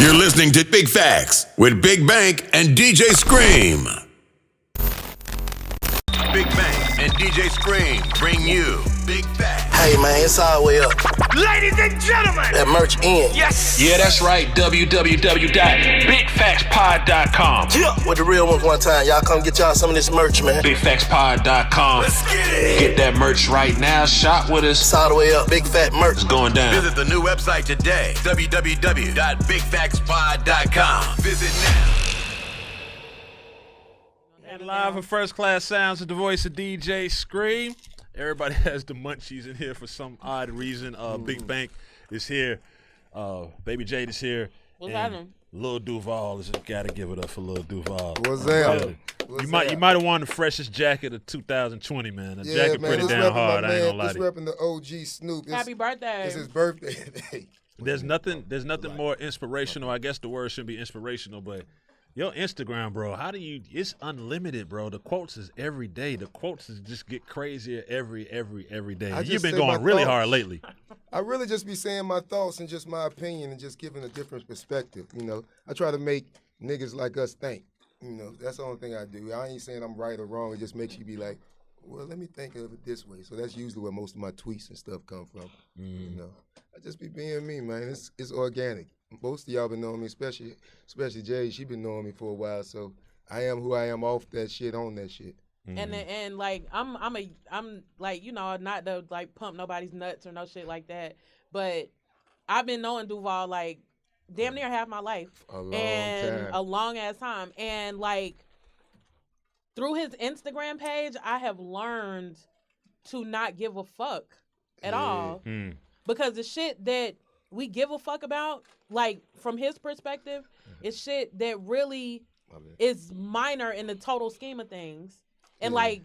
You're listening to Big Facts with Big Bank and DJ Scream. Big Bank and DJ Scream bring you Big Facts. Hey man, it's all the way up. Ladies and gentlemen, That merch in. yes. Yeah, that's right. www.bigfactspod.com. Yeah, with the real ones one time. Y'all come get y'all some of this merch, man. Bigfactspod.com. Let's get it. Get that merch right now. Shop with us. It's all the way up. Big fat merch. It's going down. Visit the new website today, www.bigfactspod.com. Visit now. And live with First Class Sounds with the voice of DJ Scream. Everybody has the munchies in here for some odd reason. Big Bank is here. Baby Jade is here. What's happening? Lil Duval is gotta give it up for Lil Duval. What's up? Yeah. You might have won the freshest jacket of 2020, man. The jacket man, pretty let's damn rep hard. my I ain't man. gonna lie Let's to you. repping the OG Snoop. Happy birthday. It's his birthday today. There's nothing more inspirational. I guess the word shouldn't be inspirational, but your Instagram, bro, it's unlimited, bro. The quotes is every day. The quotes just get crazier every day. I just You've been say going my really thoughts. hard lately. I really just be saying my thoughts and just my opinion and just giving a different perspective. You know, I try to make niggas like us think. You know, that's the only thing I do. I ain't saying I'm right or wrong. It just makes you be like, well, let me think of it this way. So that's usually where most of my tweets and stuff come from. You know, I just be being me, man. It's organic. Most of y'all been knowing me, especially Jay. She been knowing me for a while, so I am who I am off that shit, on that shit. And like I'm like, you know, not to like pump nobody's nuts or no shit like that, but I've been knowing Duval like damn near half my life. A long and time. a long ass time. And like through his Instagram page, I have learned to not give a fuck at all. Because the shit that we give a fuck about, like from his perspective, is shit that really is minor in the total scheme of things. And like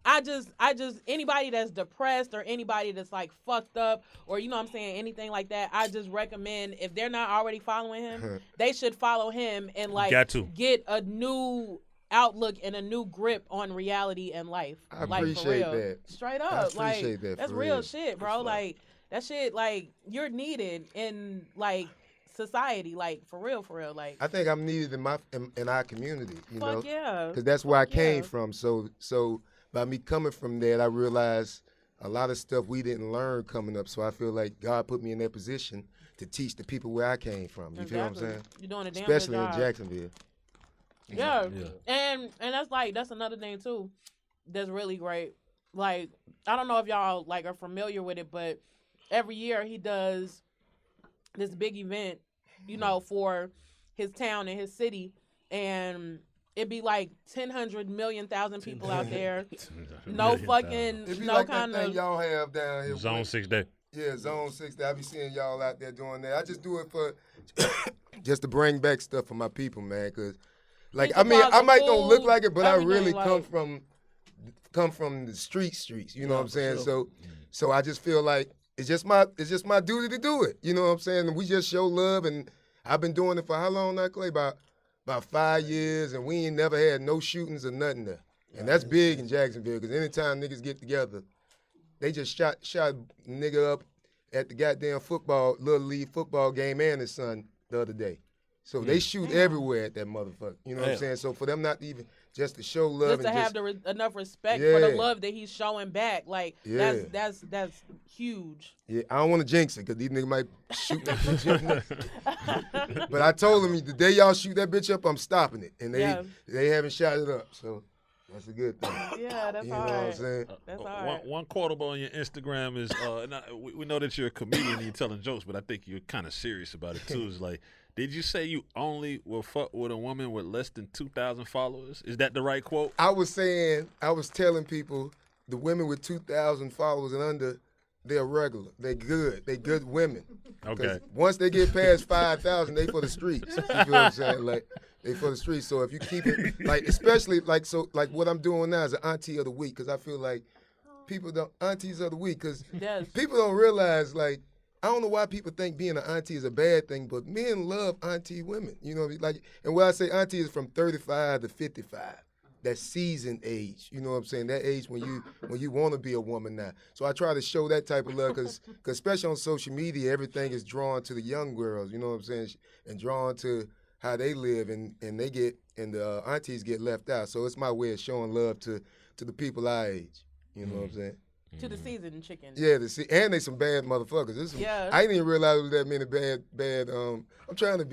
I just anybody that's depressed or anybody that's like fucked up or you know what I'm saying, anything like that, I just recommend if they're not already following him, they should follow him and like get a new outlook and a new grip on reality and life. I like, appreciate for real. that. Straight up. I appreciate like that, that's for real real. shit, bro. Like that shit like you're needed in like society, like for real, like I think I'm needed in our community, you know, fuck yeah. because that's where I came yeah. from. So by me coming from that, I realized a lot of stuff we didn't learn coming up. So I feel like God put me in that position to teach the people where I came from. You feel what I'm saying? You're doing a damn Especially good in job. Jacksonville. Yeah. And that's another thing too that's really great. Like, I don't know if y'all like are familiar with it, but every year he does this big event, you know, for his town and his city, and it'd be like 1,000,000 people out there. No fucking, It'd be no like kind that thing of. y'all have down here. Zone 6 day. Yeah, Zone 6. I be seeing y'all out there doing that. I just do it for just to bring back stuff for my people, man. Cause like He I mean, supplies I the might don't look food, like it, but I everything, really like- come from the streets. You know what I'm saying? So I just feel like it's just my duty to do it. You know what I'm saying? And we just show love, and I've been doing it for how long now, Clay? About 5 years, and we ain't never had no shootings or nothing there. And that's big in Jacksonville, because anytime niggas get together, they just shot nigga up at the goddamn Little League football game and his son the other day. So they shoot everywhere at that motherfucker. You know what I'm saying? So for them not to even just to show love Just to and have enough respect for the love that he's showing back, like that's huge. Yeah, I don't want to jinx it because these niggas might shoot that bitch up. But I told them the day y'all shoot that bitch up, I'm stopping it, and they haven't shot it up. So that's a good thing. Yeah, that's You know hard. what I'm saying? That's hard. One quotable on your Instagram is, we know that you're a comedian and you're telling jokes, but I think you're kind of serious about it too. It's like, did you say you only will fuck with a woman with less than 2,000 followers? Is that the right quote? I was telling people the women with 2,000 followers and under, they're regular. They're good. They're good women. Okay. Once they get past 5,000, they for the streets. You feel what I'm saying? Like, they for the streets. So if you keep it, like, especially, like what I'm doing now is an auntie of the week, because I feel like aunties of the week, because people don't realize, like, I don't know why people think being an auntie is a bad thing, but men love auntie women. You know, like, and when I say auntie is from 35 to 55. that seasoned age. You know what I'm saying? That age when you want to be a woman now. So I try to show that type of love because especially on social media, everything is drawn to the young girls. You know what I'm saying? And drawn to how they live, and they get and the aunties get left out. So it's my way of showing love to the people our age. You know what I'm saying? To the seasoned chicken. Yeah, and they some bad motherfuckers. I didn't even realize there was that many bad. I'm trying to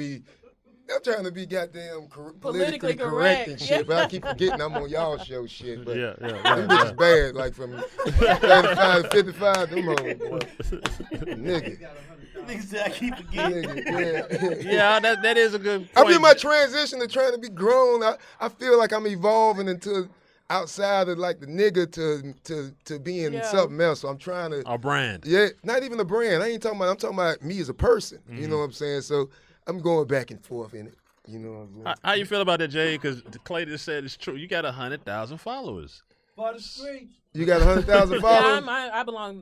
be goddamn politically correct and shit, but I keep forgetting I'm on y'all show shit. But them bitches bad, like from 35 to 55, them old boy. Nigga. Nigga said I keep forgetting. Nigga, Yeah, that is a good point. I'm in my transition to trying to be grown. I feel like I'm evolving into outside of like the nigga to being something else. So I'm trying to a brand. Yeah, not even a brand. I'm talking about me as a person. You know what I'm saying? So I'm going back and forth in it. You know what I'm saying? How you feel about that, Jay? Because Clay just said it's true. You got 100,000 followers. For the streets. You got 100,000 followers? Yeah,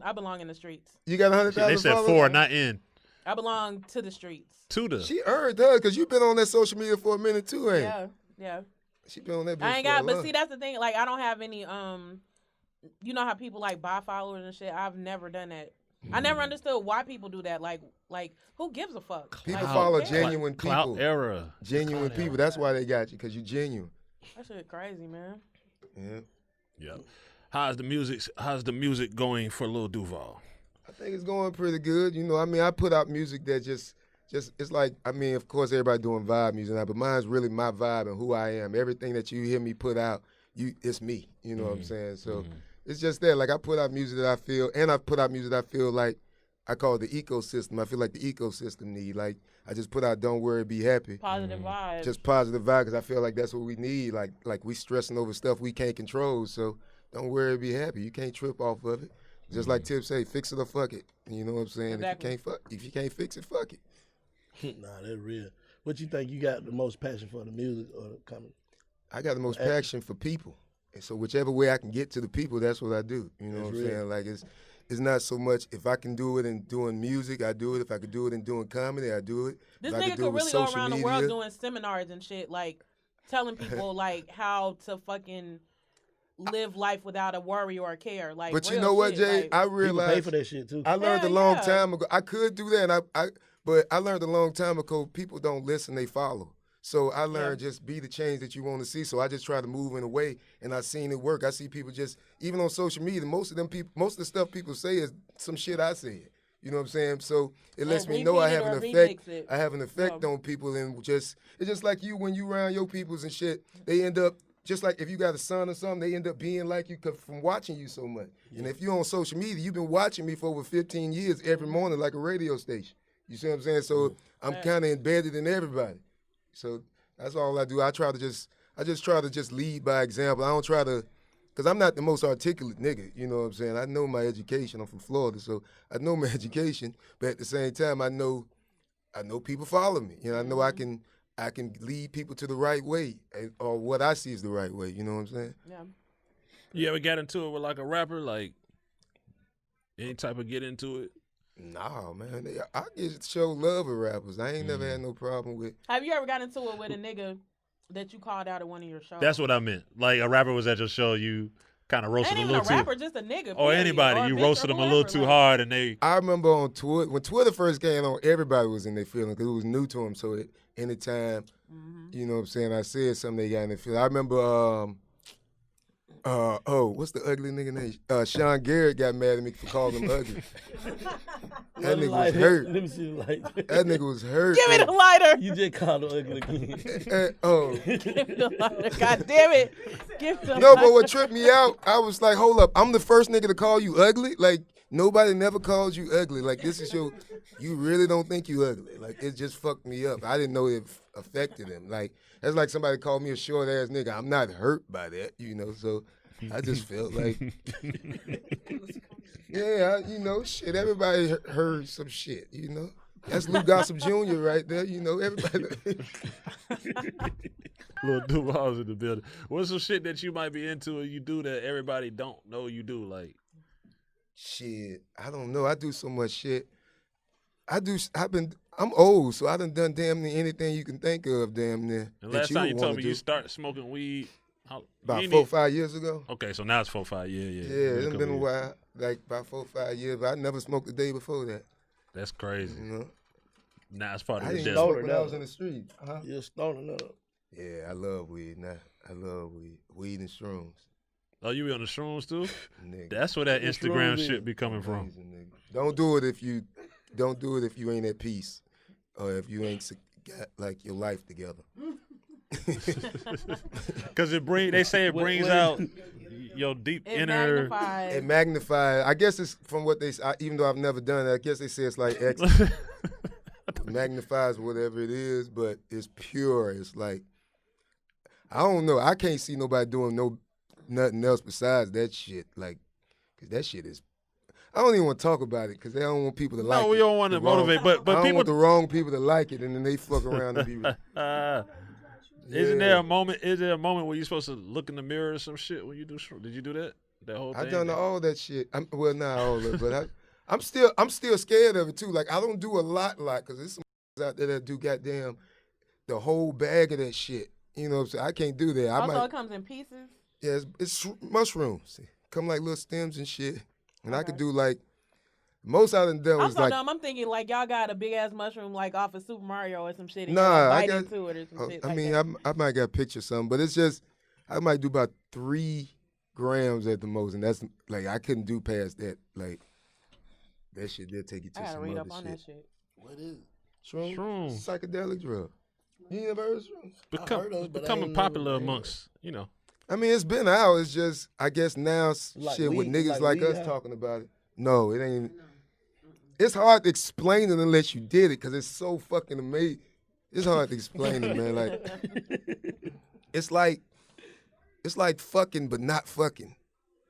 I belong in the streets. You got 100,000 They said followers? 4, not in. I belong to the streets. To the. She earned her because you've been on that social media for a minute too, ain't you? Yeah. She been on that bitch I ain't for a got, but long. see, that's the thing. Like, I don't have any, you know how people, like, buy followers and shit? I've never done that. I never understood why people do that. Like, who gives a fuck? People Like, follow who cares? genuine people. Clout era. Genuine people. That's why they got you, because you genuine. That shit crazy, man. Yeah. Yeah. How's the music going for Lil Duval? I think it's going pretty good. You know, I mean, I put out music that just it's like, I mean, of course, everybody doing vibe music now, but mine's really my vibe and who I am. Everything that you hear me put out, it's me. You know what I'm saying? So it's just that. Like, I put out music that I feel, and I put out music that I feel like I call it the ecosystem. I feel like the ecosystem need. Like, I just put out Don't Worry, Be Happy. Positive vibes. Just positive vibe, because I feel like that's what we need. Like we stressing over stuff we can't control, so don't worry, be happy. You can't trip off of it. Just like Tip say, fix it or fuck it. You know what I'm saying? Exactly. If you can't fix it, fuck it. Nah, that's real. What you think you got the most passion for, the music or the comedy? I got the most passion for people. And so whichever way I can get to the people, that's what I do. You know That's what I'm real. saying? Like, it's not so much if I can do it in doing music, I do it. If I could do it in doing comedy, I do it. This if I nigga do it could with really go social around the media, world doing seminars and shit, like telling people like how to fucking live life without a worry or a care. Like, But you real know what, shit, Jay? like, I People realized pay for that shit too. I learned a Hell long yeah. time ago. I could do that, but I learned a long time ago. People don't listen; they follow. So I learned just be the change that you want to see. So I just try to move in a way, and I seen it work. I see people just even on social media. Most of the stuff people say is some shit I said. You know what I'm saying? So it lets me know I repeat it have or an effect. remix it. I have an effect on people, and it's just like you when you around your peoples and shit. They end up. Just like if you got a son or something, they end up being like you from watching you so much. And if you're on social media, you've been watching me for over 15 years every morning like a radio station. You see what I'm saying? So I'm kind of embedded in everybody. So that's all I do. I try to just lead by example. I don't try to, because I'm not the most articulate nigga. You know what I'm saying? I know my education. I'm from Florida, so I know my education. But at the same time, I know people follow me. You know, I know I can lead people to the right way, or what I see is the right way. You know what I'm saying? Yeah. You ever got into it with like a rapper, like any type of get into it? Nah, man. I just show love with rappers. I ain't never had no problem with. Have you ever got into it with a nigga that you called out at one of your shows? That's what I meant. Like a rapper was at your show, you kind of roasted Ain't a even a little rapper, too. just a nigga. Or period. anybody, Or a you bitch roasted or them a little whoever, too like- hard, and they. I remember on Twitter when Twitter first came on, everybody was in their feelings because it was new to them. So anytime, you know what I'm saying, I said something, they got in their feelings. I remember, what's the ugly nigga name? Sean Garrett got mad at me for calling him ugly. That nigga was hurt. Let me see the light. That nigga was hurt. Give me the lighter. You just called him ugly again. Give me the lighter. God damn it. Give me the No, lighter. but what tripped me out, I was like, hold up, I'm the first nigga to call you ugly? Like, nobody never calls you ugly. Like, this is you really don't think you ugly. Like, it just fucked me up. I didn't know it affected him. Like, that's like somebody called me a short-ass nigga. I'm not hurt by that, you know, so I just felt like, yeah, shit, everybody heard some shit, you know. That's Lou Gossip Jr. right there, you know, everybody. Lil Duval's in the building. What's some shit that you might be into or you do that everybody don't know you do? Like, Shit, I don't know. I do so much shit. I'm old, so I done damn near anything you can think of, damn near. and that last time you would told wanna me do. you start smoking weed How, About you 4 or need- 5 years ago. Okay, so now it's 4 5. Yeah. Yeah, Been it's couple been a years. while. Like about 4 or 5 years, but I never smoked a day before that. That's crazy. You know, Now it's part of I the didn't desert. smoke Stoner when I now. was in the street. Huh? You're stoning up. Yeah, I love weed now. I love weed and shrooms. Oh, you be on the shrooms too? Nigga. That's where that What Instagram shrooms shit is? be coming from. Amazing, nigga. Don't do it if you ain't at peace, or if you ain't got like your life together. Because they say it brings out your deep It inner. magnifies. It magnifies. I guess it's from what they. Even though I've never done it, I guess they say it's like X magnifies whatever it is, but it's pure. It's like I don't know. I can't see nobody doing nothing else besides that shit. Like, 'cause that shit is. I don't even want to talk about it because they don't want people to like it. No, we don't want to The wrong- motivate, but I don't people. want the wrong people to like it, and then they fuck around and be. Isn't there Yeah. a moment? Is there a moment where you're supposed to look in the mirror or some shit when you do? Did you do that? That whole thing. I done all that shit. Well, not all of it, but I'm still scared of it too. Like I don't do a lot, because there's some out there that do goddamn the whole bag of that shit. You know what I'm saying? I can't do that. I Also, might. it comes in pieces. Yeah, it's mushrooms. Come like little stems and shit, and I could do like most out of them I'm was so like. dumb. I'm thinking like y'all got a big ass mushroom like off of Super Mario or some shit. And Nah, y'all I bite got. into it or some shit. I like mean, that. I might got a picture of something, but it's just I might do about 3 grams at the most, and that's like I couldn't do past that. Like that shit did take you to I gotta some read other up on shit. that shit. What is it? Shrooms, Shrooms. psychedelic drug. You never heard of shrooms? heard of it, but I Becoming ain't never popular heard. amongst I mean, it's been out. It's just I guess now Like shit with weed- niggas like like weed us out? talking about it. No, it ain't. It's hard to explain it unless you did it because it's so fucking amazing. It's hard to explain it, man. Like it's like fucking but not fucking,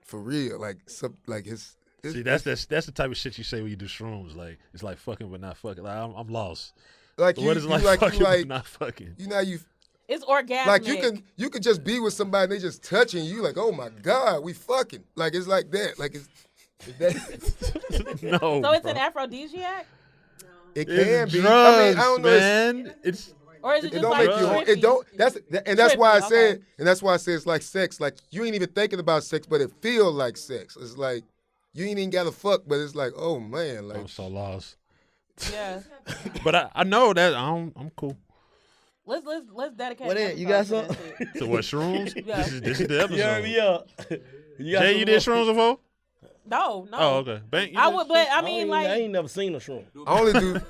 for real. Like it's See, that's the type of shit you say when you do shrooms. Like it's like fucking but not fucking. Like I'm lost. like So you, what is you like like fucking you but like not fucking? you know you It's orgasmic. like you can just be with somebody and they just touching you like, oh my god, we fucking. Like it's like that. Like it's that, No. So it's bro. an aphrodisiac, it can It's be. drugs, I mean, I don't know. man. It's or is it It just don't like make you. trippy? It don't. That's why I Trippy, said. okay. And that's why I say it's like sex. Like you ain't even thinking about sex, but it feels like sex. It's like you ain't even got to fuck, but it's like, oh man, like I'm so lost. Yeah. But I know that I'm cool. Let's dedicate. What an is it? You got episode to something? that shit. So what shrooms? Yeah. This is the episode. You heard me up. You got Jay, some you did more? shrooms before? No. Oh, okay. Bank, you I did would, but I I mean, ain't- like, I ain't never seen a shroom. I only do.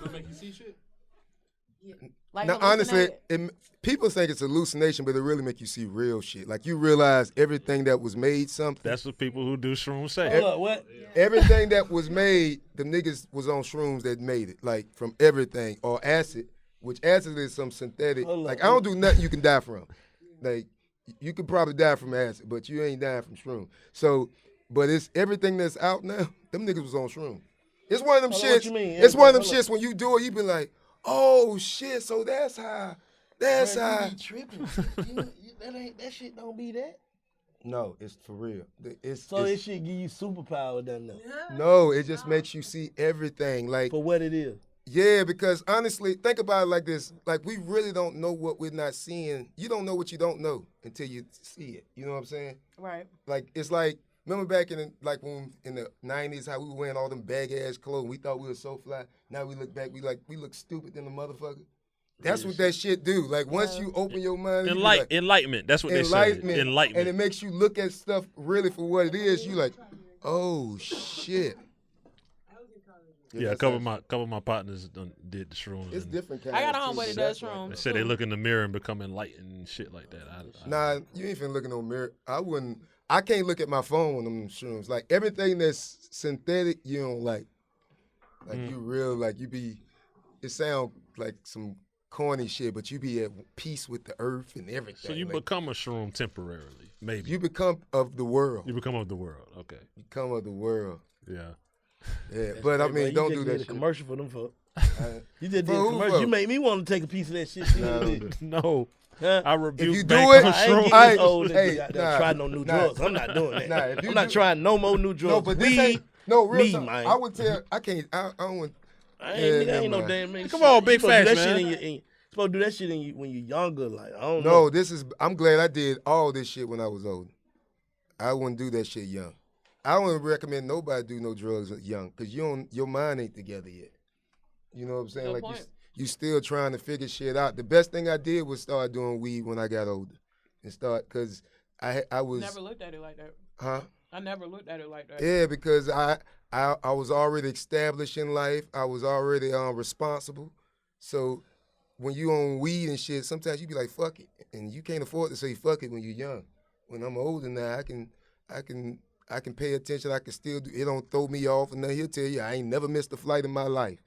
like Now, honestly, hallucinate- people think it's hallucination, but it really make you see real shit. Like you realize everything that was made something. That's what people who do shrooms say. Hold up, what? Everything that was made, the niggas was on shrooms that made it. Like from everything or acid, which acid is some synthetic. Hold Like up. I don't do nothing you can die from. Like you could probably die from acid, but you ain't dying from shroom. So, but it's everything that's out now. Them niggas was on shroom. It's one of them Hold on, what shits. you mean? It's one of them Hold up. shits when you do it, you be like, oh shit. So that's how. That's Man, how. you be tripping. That shit don't be that. No, it's for real. So this shit give you superpower, doesn't it? No, it just makes you see everything. Like For what it is. yeah, because honestly, think about it like this. Like we really don't know what we're not seeing. You don't know what you don't know until you see it. You know what I'm saying? right. Like it's like remember back in when in the 90s how we were wearing all them bag ass clothes. We thought we were so fly. Now we look back, we look stupid than the motherfucker. That's what that shit do. Like once you open your mind, you be like, Enlightenment. That's what they say. Enlightenment. and it makes you look at stuff really for what it is. You like, oh shit. Yeah, a couple of my partners did the shrooms. It's and different kind. I got a homeboy that does shrooms. They said they look in the mirror and become enlightened and shit like that. Nah, you ain't finna look in no mirror. I can't look at my phone when them shrooms. Like everything that's synthetic, you don't like. Like you real, like you be. It sound like some corny shit, but you be at peace with the earth and everything. So you like, become a shroom temporarily, maybe. you become of the world. You become of the world. Okay. Become of the world. Yeah. Yeah, but I Hey, mean, bro, don't you do just that did a shit. commercial for them folk. I- You just did For a who commercial. for? You make me want to take a piece of that shit. too. No. Huh? I rebuke If you do bank it, on I ain't shrooms. getting Hey, this old hey, nigga out nah, there try no new nah. drugs. I'm not doing that. Nah, if you I'm not do- trying no more new drugs. No, but this Weed, ain't. No, real me, talk. man. I would tell. I can't. I don't want. I ain't, Yeah, nigga, I never ain't no mind. damn man. Come on, big You supposed to do facts, that man. shit in your, supposed to do that shit when you're younger. Like, I don't No, know. I'm glad I did all this shit when I was older. I wouldn't do that shit young. I wouldn't recommend nobody do no drugs young because your mind ain't together yet. You know what I'm saying? Good Like point. you still trying to figure shit out. The best thing I did was start doing weed when I got older and because I was Never looked at it like that. huh? I never looked at it like that. Yeah, because I was already established in life. I was already responsible. So when you on weed and shit, sometimes you be like, fuck it. And you can't afford to say fuck it when you're young. When I'm older now, I can pay attention. I can still do it. Don't throw me off. And then he'll tell you, I ain't never missed a flight in my life.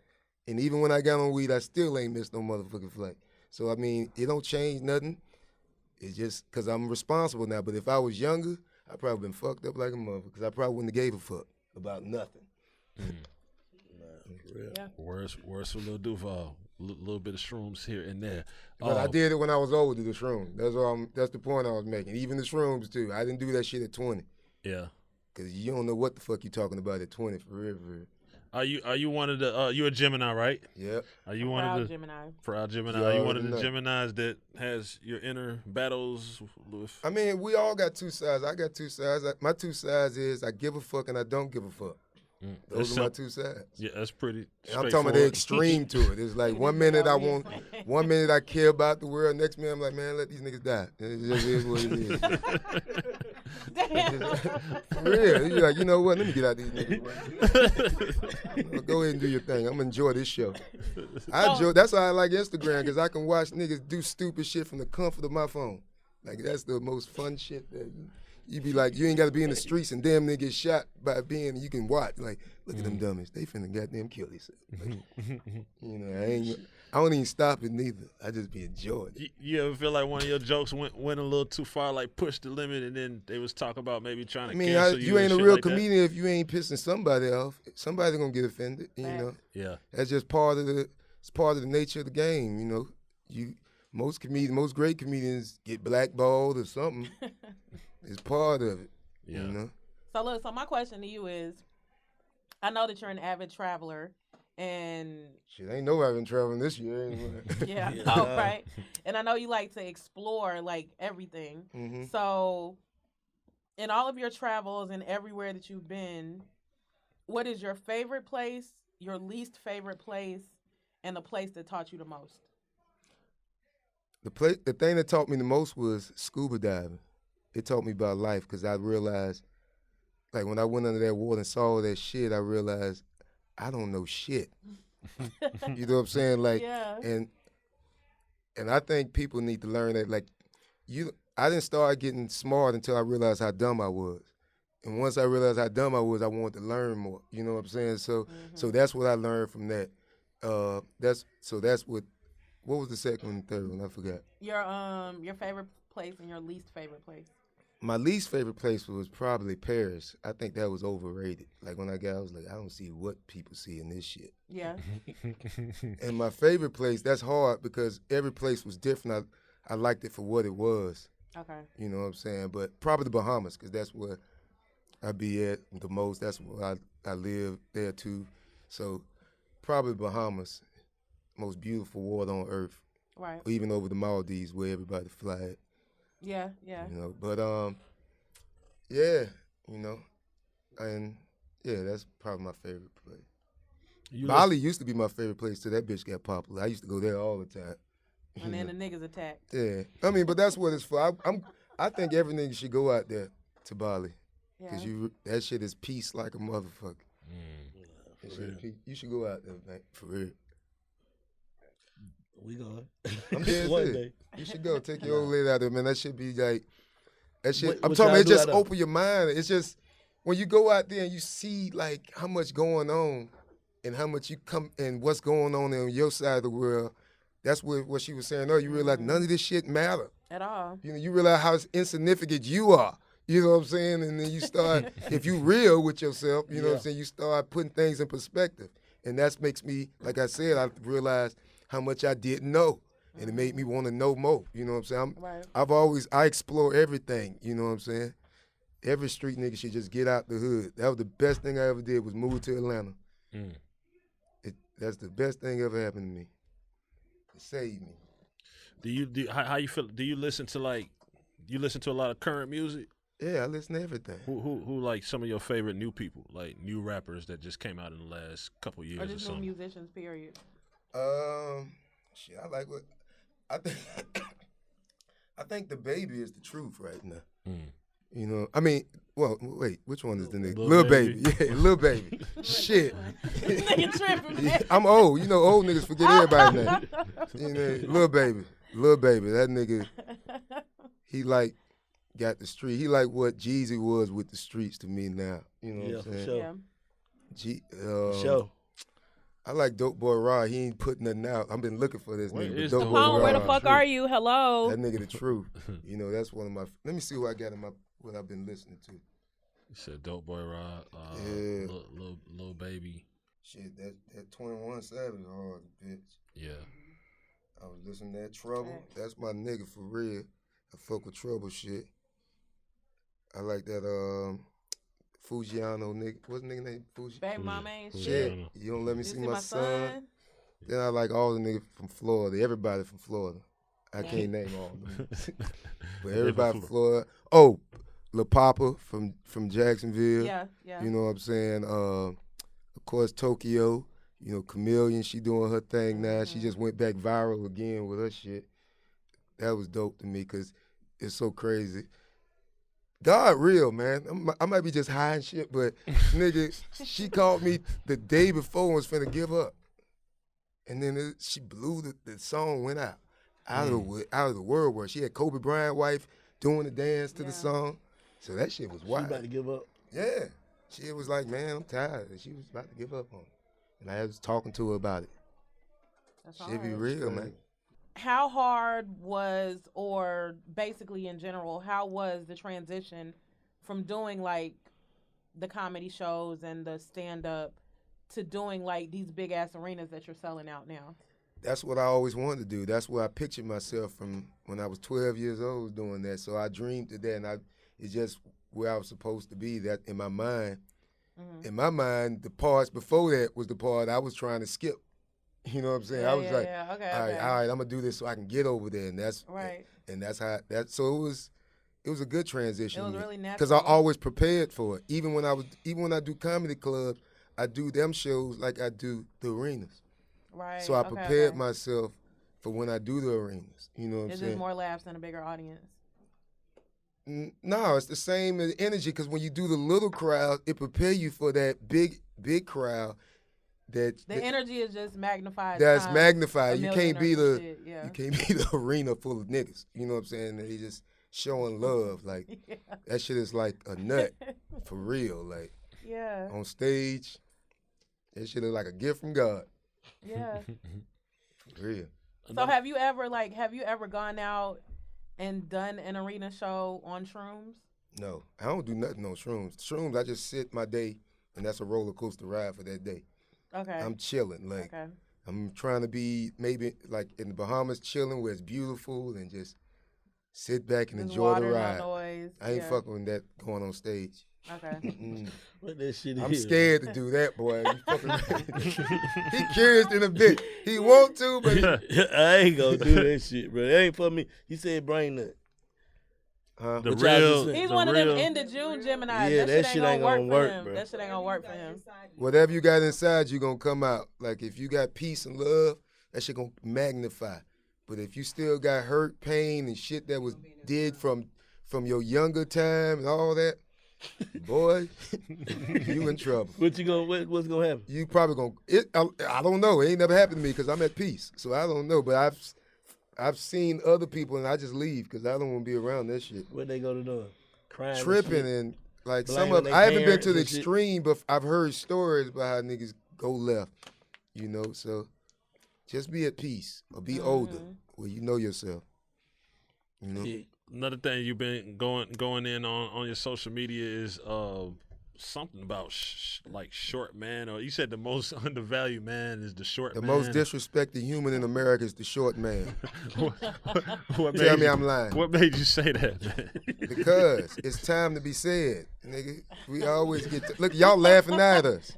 And even when I got on weed, I still ain't missed no motherfucking flight. So, I mean, it don't change nothing. It's just because I'm responsible now. But if I was younger, I probably been fucked up like a motherfucker because I probably wouldn't have gave a fuck about nothing. Yeah. Worse for Lil Duval. Little bit of shrooms here and there. But I did it when I was older, the shrooms. That's the point I was making. Even the shrooms, too. I didn't do that shit at 20. Yeah. Because you don't know what the fuck you talking about at 20, for real, for real. Are you one of the you a Gemini, right? Yep. Are you I'm one proud of the Gemini. proud Gemini? You Are you one of already the know. Geminis that has your inner battles with? I mean, we all got two sides. I got two sides. My two sides is I give a fuck and I don't give a fuck. Those That's are my simple. two sides. Yeah, that's pretty. And I'm talking about the straightforward. extreme to it. It's like one minute I want, one minute I care about the world. Next minute I'm like, man, let these niggas die. It just is what it is. For real. You're like, you know what? Let me get out these niggas. Go ahead and do your thing. I'm gonna enjoy this show. That's why I like Instagram, because I can watch niggas do stupid shit from the comfort of my phone. Like, that's the most fun shit that you be like, you ain't got to be in the streets and damn nigga get shot by being, you can watch. Like, look at them dummies. They finna goddamn kill themselves. Like, you know, I don't even stop it neither. I just be enjoying it. You ever feel like one of your jokes went a little too far, like pushed the limit, and then they was talking about maybe trying to cancel you? You ain't and a shit real like that? comedian if you ain't pissing somebody off. Somebody gonna get offended, you know. Yeah. That's just part of the nature of the game, you know. Most great comedians get blackballed or something. It's part of it, you know. So look, so my question to you is, I know that you're an avid traveler, and Shit, ain't nobody been traveling this year. Anyway. yeah, oh, right. And I know you like to explore like everything. Mhm. So, in all of your travels and everywhere that you've been, what is your favorite place, your least favorite place, and the place that taught you the most? The thing that taught me the most was scuba diving. It taught me about life because I realized, like when I went under that water and saw all that shit, I realized I don't know shit. You know what I'm saying? Like, Yeah. and I think people need to learn that. Like, I didn't start getting smart until I realized how dumb I was. And once I realized how dumb I was, I wanted to learn more. You know what I'm saying? So that's what I learned from that. That's what was the second and third one? I forgot. Your favorite place and your least favorite place. My least favorite place was probably Paris. I think that was overrated. Like when I was like, I don't see what people see in this shit. Yeah. And my favorite place, that's hard because every place was different. I liked it for what it was. Okay. You know what I'm saying? But probably the Bahamas, because that's where I be at the most. That's where I live there too. So probably Bahamas, most beautiful water on earth. Right. Or even over the Maldives where everybody fly at. Yeah, yeah. You know, but yeah, you know, and yeah, that's probably my favorite place. Bali used to be my favorite place till that bitch got popular. I used to go there all the time. And then the niggas attacked. Yeah, I mean, but that's what it's for. I think every nigga should go out there to Bali, cause that shit is peace like a motherfucker. You should go out there, man, for real. We going. I'm dead One serious. day. You should go. Take your old lady out there, man. That should be like, that shit. What I'm talking y'all about it do just out there? open your mind. It's just, when you go out there and you see like how much going on and how much you come and what's going on your side of the world, that's what she was saying. No, you realize none of this shit matter. At all. You know, you realize how insignificant you are. You know what I'm saying? And then you start, if you real with yourself, you know what I'm saying, you start putting things in perspective. And that makes me, like I said, I realized how much I didn't know. And it made me want to know more. You know what I'm saying? I explore everything. You know what I'm saying? Every street nigga should just get out the hood. That was the best thing I ever did was move to Atlanta. That's the best thing ever happened to me. It saved me. How you feel? Do you listen to a lot of current music? Yeah, I listen to everything. Who like some of your favorite new people, like new rappers that just came out in the last couple years Or or just new something? musicians, period. Shit, I like what I think. I think the baby is the truth right now. You know, I mean, well, wait, which one is the nigga? Lil Baby. Yeah, Lil Baby. Shit. Nigga tripping, man. I'm old. You know, old niggas forget everybody's name. You know, Lil Baby. That nigga, he like got the street. He like what Jeezy was with the streets to me now. You know what I'm saying? For sure. I like Dope Boy Rod. He ain't putting nothing out. I've been looking for this nigga. But Dope Boy Oh, Rod. where the fuck are you? Hello. That nigga the truth. You know, that's one of my. Let me see who I got in my. What I've been listening to. You said Dope Boy Rod, Yeah. Lil Baby. Shit, that 21 Savage hard, bitch. Yeah. I was listening to that Trouble. That's my nigga for real. I fuck with Trouble shit. I like that Fujiano nigga. What's the nigga name? Fuji. Baby mama ain't Shit. shit. You don't let me You see my son. son? Then I like all the niggas from Florida. Everybody from Florida. I can't name all of them. But everybody from Florida. Oh, Lil Papa from Jacksonville. Yeah. You know what I'm saying? Of course, Tokyo. You know, Chameleon, she doing her thing now. She just went back viral again with her shit. That was dope to me because it's so crazy. God real, man. I might be just high and shit, but nigga, she called me the day before and was finna give up. And then she blew the song went out of the world where she had Kobe Bryant wife doing the dance to the song. So that shit was wild. She about to give up? Yeah. She was like, man, I'm tired. And she was about to give up on it. And I was talking to her about it. Shit be real, man. How hard was, or basically in general, how was the transition from doing like the comedy shows and the stand-up to doing like these big-ass arenas that you're selling out now? That's what I always wanted to do. That's where I pictured myself from when I was 12 years old doing that. So I dreamed of that, and it's just where I was supposed to be. That in my mind. In my mind, the parts before that was the part I was trying to skip. You know what I'm saying? I was like, okay, all right, I'm gonna do this so I can get over there, and that's right. And that's how that. So it was a good transition. It was really natural because I always prepared for it. Even when I do comedy clubs, I do them shows like I do the arenas. Right. So I prepared myself for when I do the arenas. You know what I'm saying? Is it more laughs than a bigger audience? No, it's the same energy because when you do the little crowd, it prepare you for that big crowd. The energy is just magnified. That's magnified. You can't be you can't be the arena full of niggas. You know what I'm saying? They just showing love. Like that shit is like a nut for real. Like on stage, that shit is like a gift from God. Yeah. For real. So have you ever gone out and done an arena show on shrooms? No, I don't do nothing on shrooms. Shrooms, I just sit my day, and that's a roller coaster ride for that day. Okay. I'm chilling, like I'm trying to be maybe like in the Bahamas, chilling where it's beautiful and just sit back and enjoy the ride. No noise. I ain't fucking with that going on stage. Okay. What that shit I'm is? scared to do that, boy. He curious in a bit. He want to, but I ain't gonna do that shit, bro. It ain't for me. He said brain nut. The real. He's one of them end of June Gemini. Yeah, that shit ain't gonna work for him. bro. That shit ain't gonna work for him. whatever you got inside you gonna come out. Like if you got peace and love, that shit gonna magnify. But if you still got hurt, pain, and shit that was did from your younger time and all that, boy, you in trouble. What's gonna happen? You probably gonna. I don't know. It ain't never happened to me because I'm at peace, so I don't know. But I've seen other people and I just leave because I don't want to be around that shit. What they go to do? Crying, tripping and like Blaming some of. their I haven't been to the parents and shit. extreme, but I've heard stories about how niggas go left. You know, so just be at peace or be older where you know yourself. You know. Yeah. Another thing you've been going in on your social media is something about like short man, or you said the most undervalued man is the short man. The most disrespected human in America is the short man. What Tell me I'm lying. What made you say that, man? Because it's time to be said, nigga. We always get look, y'all laughing at us.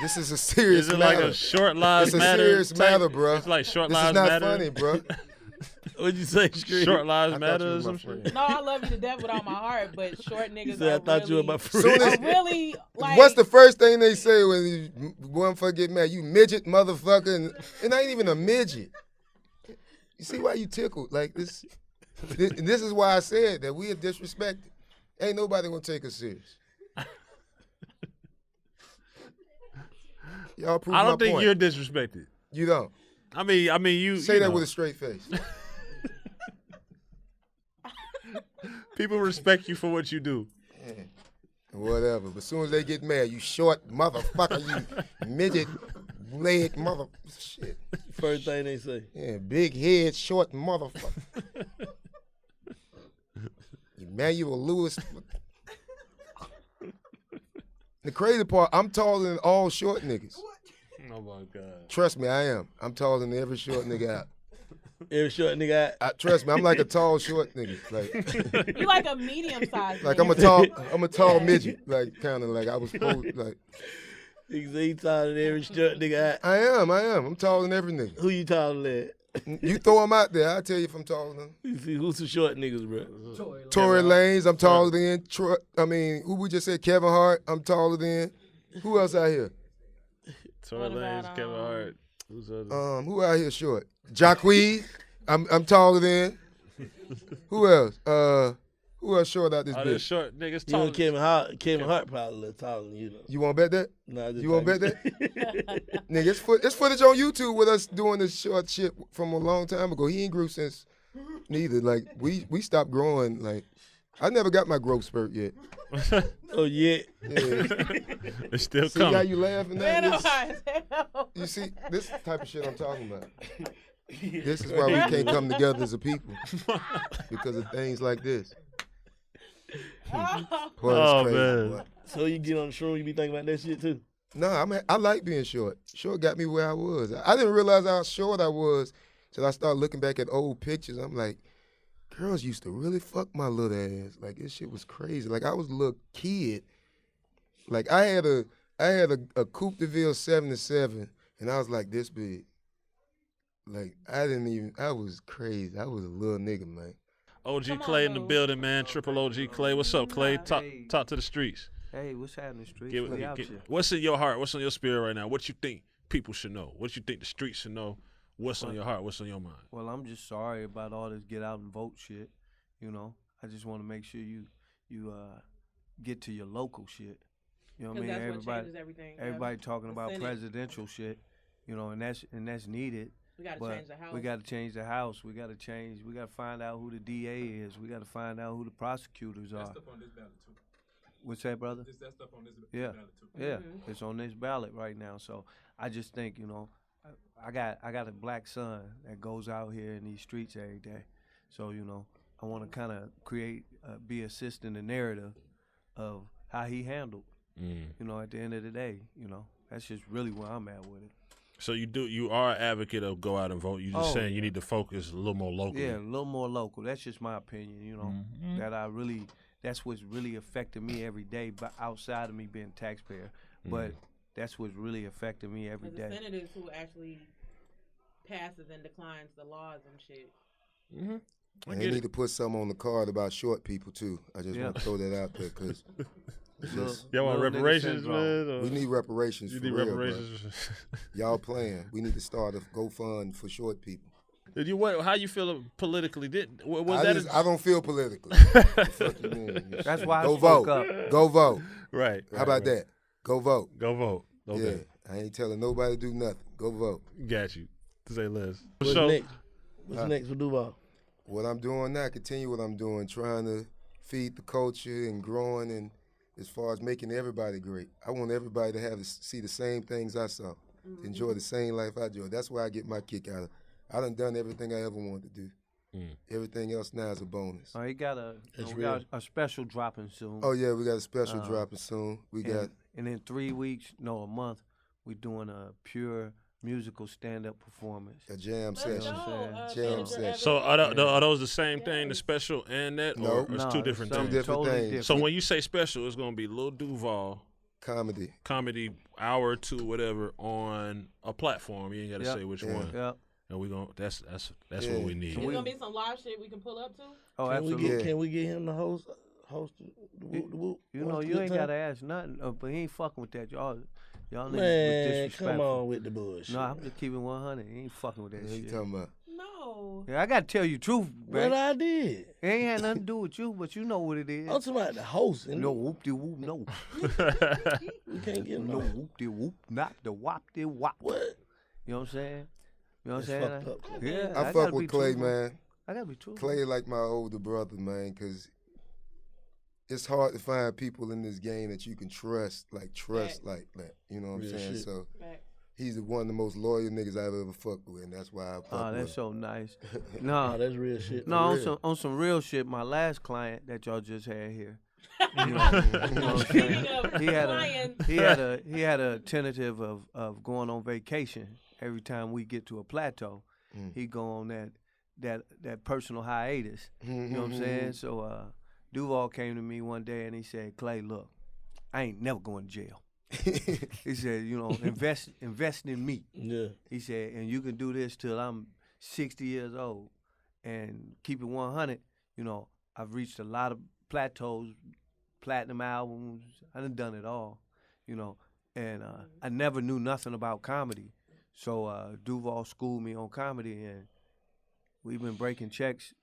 This is a serious Is it matter. like a short lives It's a matter? serious type? matter, bro. It's like short This lives is not matter. funny, bro. What'd you say, Scream? Short lives I thought matter you or was my some shit. friend. No, I love you to death with all my heart, but short niggas You said, I are thought you were really, my Soon friend. as- are really like. What's the first thing they say when one fuck get mad? You midget motherfucker, and I ain't even a midget. You see why you tickled like this? This is why I said that we are disrespected. Ain't nobody gonna take us serious. Y'all prove I my don't think point. you're disrespected. You don't. I mean, you Say you that know. with a straight face. People respect you for what you do. Whatever. But as soon as they get mad, you short motherfucker, you midget leg mother shit. First thing they say. Yeah, big head, short motherfucker. Emmanuel Lewis. The crazy part, I'm taller than all short niggas. Oh my God. Trust me, I am. I'm taller than every short nigga out. Every short nigga Trust me, I'm like a tall short nigga. Like, You like a medium size. like nigga. I'm a tall midget. Like kind of like I was supposed like he taller than every short nigga I am. I'm taller than every nigga. Who you taller than? You throw them out there, I'll tell you if I'm taller than them. You see, who's some short niggas, bro? Tory Lanez, I'm taller than. Who we just said? Kevin Hart, I'm taller than. Who else out here? Tory What Lanez, about, Kevin Hart. Who's other? Who out here short? Jacquees, I'm taller than. Who else? Who else short out this All the bitch? short niggas You know, taller. Kevin Hart probably a little taller than you, though. You want to bet that? Nah, just You want to bet that? Nigga, it's footage on YouTube with us doing this short shit from a long time ago. He ain't grew since neither. Like we stopped growing. Like I never got my growth spurt yet. Oh, yeah. Yeah. It's still See how coming. you laughing Man, at I'm this? high as hell. You see, this type of shit I'm talking about. This is why we can't come together as a people. Because of things like this. Boy, it's Oh, crazy, man. boy. So you get on the shroom, you be thinking about that shit, too? No, I like being short. Short got me where I was. I didn't realize how short I was till I started looking back at old pictures. I'm like, girls used to really fuck my little ass. Like this shit was crazy. Like I was a little kid. Like I had a Coupe de Ville 77, and I was like this big. Like I was crazy. I was a little nigga, man. OG Come on, Clay in the Mo. building, man. Triple OG Clay. What's up, Clay? Talk to the streets. Hey, what's happening, streets? Give- We out give- here. what's in your heart? What's on your spirit right now? What you think people should know? What you think the streets should know? What's on your heart? What's on your mind? Well, I'm just sorry about all this get out and vote shit. You know, I just want to make sure you get to your local shit. You know what I mean? That's what Everybody, changes everything. everybody talking The about Senate. presidential shit. You know, and that's needed. We gotta But change the house. we got to change the house. We got to find out who the DA is. We got to find out who the prosecutors are. What's that, brother? Yeah, yeah, it's on this ballot right now. So I just think, you know, I got a black son that goes out here in these streets every day. So, you know, I want to kind of be assisting the narrative of how he handled. You know, at the end of the day, you know, that's just really where I'm at with it. So you are an advocate of go out and vote. You just saying you need to focus a little more locally. Yeah, a little more local. That's just my opinion, you know, that's what's really affecting me every day, but outside of me being a taxpayer. But that's what's really affecting me every the day. senators who actually passes and declines the laws and shit. And they need to put something on the card about short people too. I just want to throw that out there because Y'all want Little nigga reparations, syndrome. man? Or we need reparations. you for need real, reparations. bro. Y'all playing. We need to start a GoFund for short people. How you feel politically? Was I don't feel politically. The fuck you mean? That's why I Go spoke vote. up. Go vote. right? How about that? Go vote. Go vote. Okay, Yeah, I ain't telling nobody to do nothing. Go vote. got you. To say less. What's So, next? What's next for Duval? What I'm doing now, continue what I'm doing, trying to feed the culture and growing, and as far as making everybody great. I want everybody to see the same things I saw, to enjoy the same life I enjoy. That's where I get my kick out of. I done everything I ever wanted to do. Everything else now is a bonus. We got a special dropping soon. Oh yeah, we got a special dropping soon. We got And in 3 weeks, no, a month, we're doing a pure musical stand-up performance. a jam Let's session. go, Jam Jennifer session. Evans. so are those the same thing, the special and that, No. or it's No, two different something things? different totally things. different. So when you say special, it's gonna be Lil Duval comedy hour or two, whatever, on a platform. You ain't got to Yep. say which Yeah. one. Yep. And we gon' that's what Yeah. we need. There's gonna be some live shit we can pull up to. Oh, Can absolutely. Yeah. Can we get him to host the whoop, the whoop? You know, One you good ain't time? gotta ask nothing, but he ain't fucking with that. Y'all niggas was Man, disrespectful. come on with the bullshit. No, I'm just keeping 100. He ain't fucking with that What you shit. talking about? No. Yeah, I gotta tell you the truth, What man. I did. It ain't had nothing to do with you, but you know what it is. I'm talking about the host. No whoop de whoop, no. We can't get No no. whoop de whoop, not the wop de wop. What? You know what I'm saying? You know what I'm That's saying? fucked up. Yeah, I gotta fuck be with Clay, truthful. man. I gotta be true. Clay like my older brother, man, because it's hard to find people in this game that you can trust like that. You know what I'm Real saying? shit. So Facts. he's one of the most loyal niggas I've ever fucked with, and that's why I fuck Oh, with that's him. so nice. Oh, No, that's real shit. no, for real. on some real shit. My last client that y'all just had here, you know what I'm saying? Speaking of he had flying. he had a tentative of going on vacation. Every time we get to a plateau, he go on that personal hiatus. You know what I'm saying? So Duval came to me one day and he said, "Clay, look, I ain't never going to jail." He said, you know, invest in me. Yeah. He said, and you can do this till I'm 60 years old and keep it 100. You know, I've reached a lot of plateaus, platinum albums. I done it all, you know, and I never knew nothing about comedy. So Duval schooled me on comedy, and we've been breaking checks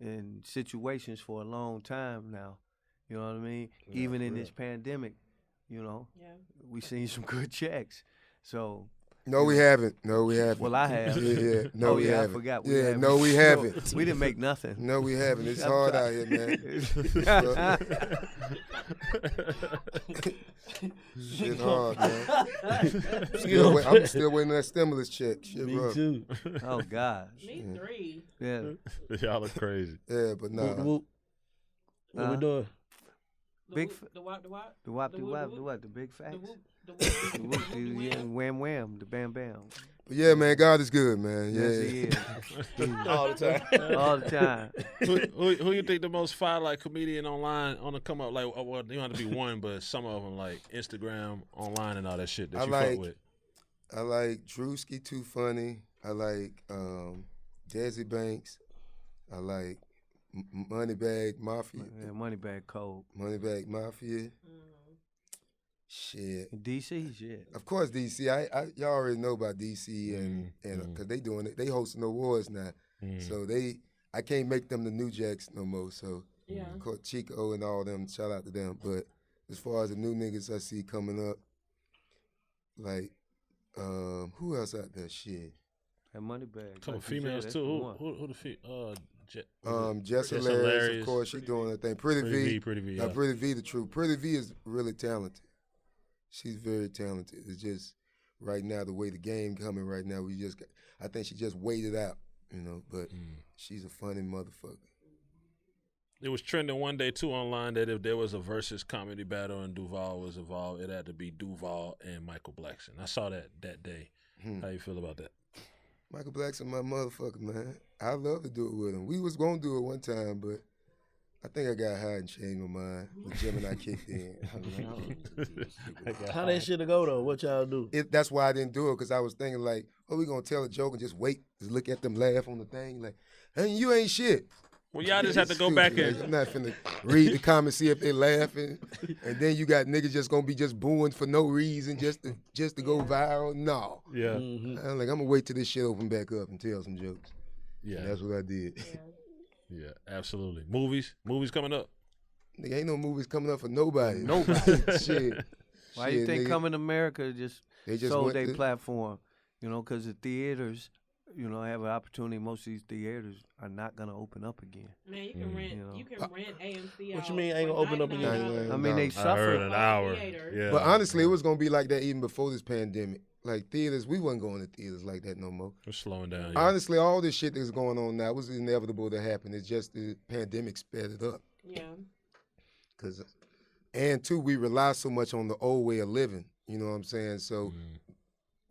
in situations for a long time now. You know what I mean? Yeah, Even in for this pandemic, you know, Yeah. we seen some good checks. So No, we haven't. No, we haven't. well, I have. Yeah. No, Oh, we yeah, I haven't. forgot. Yeah, haven't. no, we haven't. We didn't make nothing. No, we haven't. It's hard out here, man. Shit hard, man. I'm still waiting on that stimulus check. Shit, Me bro. too. Oh God. Me three. Yeah. Y'all look crazy. Yeah, but Whoop, nah. whoop. What we doing? The Big whoop, the wop, the wop. The wop, The the whoop, wop, the the whoop. what? The big facts. The whoop, the The whoop, whoop, the yeah, wham wham, the bam bam. But yeah, man, God is good, man. Yeah. Yes, he is. All the time. All the time. Who you think the most fire like comedian online on the come up? Like, well, you don't have to be one, but some of them like Instagram, online, and all that shit that I you like- fuck with. I like Drewski Too Funny. I like Desi Banks. I like Moneybag Mafia. Yeah, Moneybag Code. Moneybag Mafia. Shit. DC shit. Of course, DC. Y'all already know about DC and because they doing it. They hosting awards now, so I can't make them the New Jacks no more. So Yeah. of course, Chico and all them. Shout out to them. But as far as the new niggas I see coming up, like who else out there? Shit. That Moneybag. Couple like you said, females that's too. the Who one. the Jess Jess Hilarious, Hilarious. of course, she doing her thing. Pretty V. Pretty V. Now, Yeah. Pretty V, the truth. Pretty V is really talented. She's very talented. It's just right now the way the game coming right now. I think she just waited out, you know. But she's a funny motherfucker. It was trending one day too online that if there was a versus comedy battle and Duval was involved, it had to be Duval and Michael Blackson. I saw that day. How you feel about that? Michael Blackson, my motherfucker, man. I'd love to do it with him. We was gonna do it one time, but I think I got high and changed my mind. The Gemini kicked in. How that shit go though? What y'all do? That's why I didn't do it, because I was thinking like, oh, we gonna tell a joke and just wait, just look at them laugh on the thing, like, hey, you ain't shit. Well, y'all just have to go back Like, and I'm not finna read the comments, see if they laughing, and then you got niggas just gonna be just booing for no reason, just to go viral. No, yeah, I'm like, I'm gonna wait till this shit open back up and tell some jokes. yeah, And that's what I did. yeah, absolutely. Movies coming up. Nigga, ain't no movies coming up for nobody. Shit. Why you Shit, think nigga. Coming to America They just sold went their to- platform? You know, because the theaters, you know, have an opportunity. Most of these theaters are not gonna open up again. Man, you can rent. You know. You can rent AMC. What you out mean ain't for gonna open up again? $99. I mean, they No. I heard suffered. an hour. Theaters. Yeah, But honestly, it was gonna be like that even before this pandemic. Like theaters, we wasn't going to theaters like that no more. we're slowing down. Yeah. Honestly, all this shit that's going on now was inevitable to happen. It's just the pandemic sped it up. Yeah. And two, we rely so much on the old way of living. You know what I'm saying? So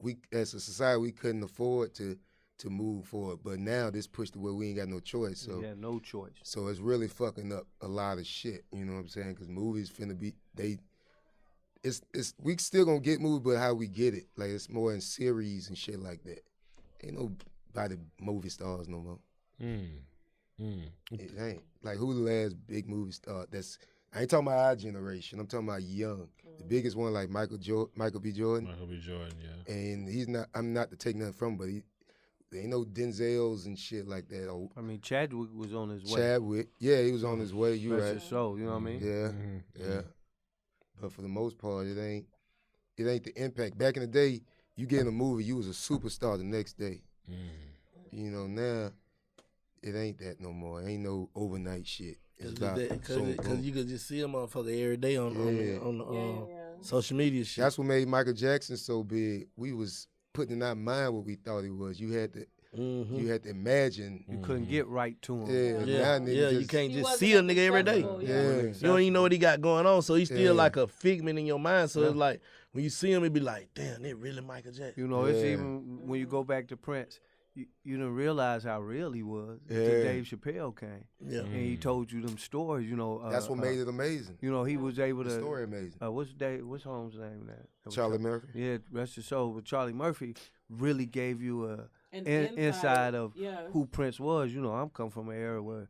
we, as a society, we couldn't afford to move forward. But now this pushed to where we ain't got no choice. So Yeah, no choice. so it's really fucking up a lot of shit. You know what I'm saying? Because movies finna be it's we still gonna get movies, but how we get it, like it's more in series and shit like that. Ain't nobody movie stars no more. It ain't. Like who the last big movie star that's I ain't talking about our generation. I'm talking about young. The biggest one like Michael B. Jordan. Michael B. Jordan, yeah. And he's not. I'm not to take nothing from him, but there ain't no Denzels and shit like that. Or I mean, Chadwick was on his way. Chadwick, yeah, he was on his way. You Rest right? his soul, you know what I mean? Yeah, yeah. But for the most part, it ain't the impact. Back in the day, you get in a movie, you was a superstar the next day. You know, now it ain't that no more. It ain't no overnight shit. Because you could just see a motherfucker every day on social media shit. That's what made Michael Jackson so big. We was putting in our mind what we thought he was. You had to imagine. You couldn't get right to him. You can't just see a nigga every day. You don't even know what he got going on, so he's still like a figment in your mind. So it's like when you see him, it be like, damn, it really Michael Jackson. You know, it's even when you go back to Prince. You didn't realize how real he was until Dave Chappelle came. Yeah. And he told you them stories, you know. That's what made it amazing. You know, he was able to. The story amazing. What's Holmes' name now? Charlie Murphy. Yeah, rest his soul. But Charlie Murphy really gave you an inside of who Prince was. You know, I'm come from an era where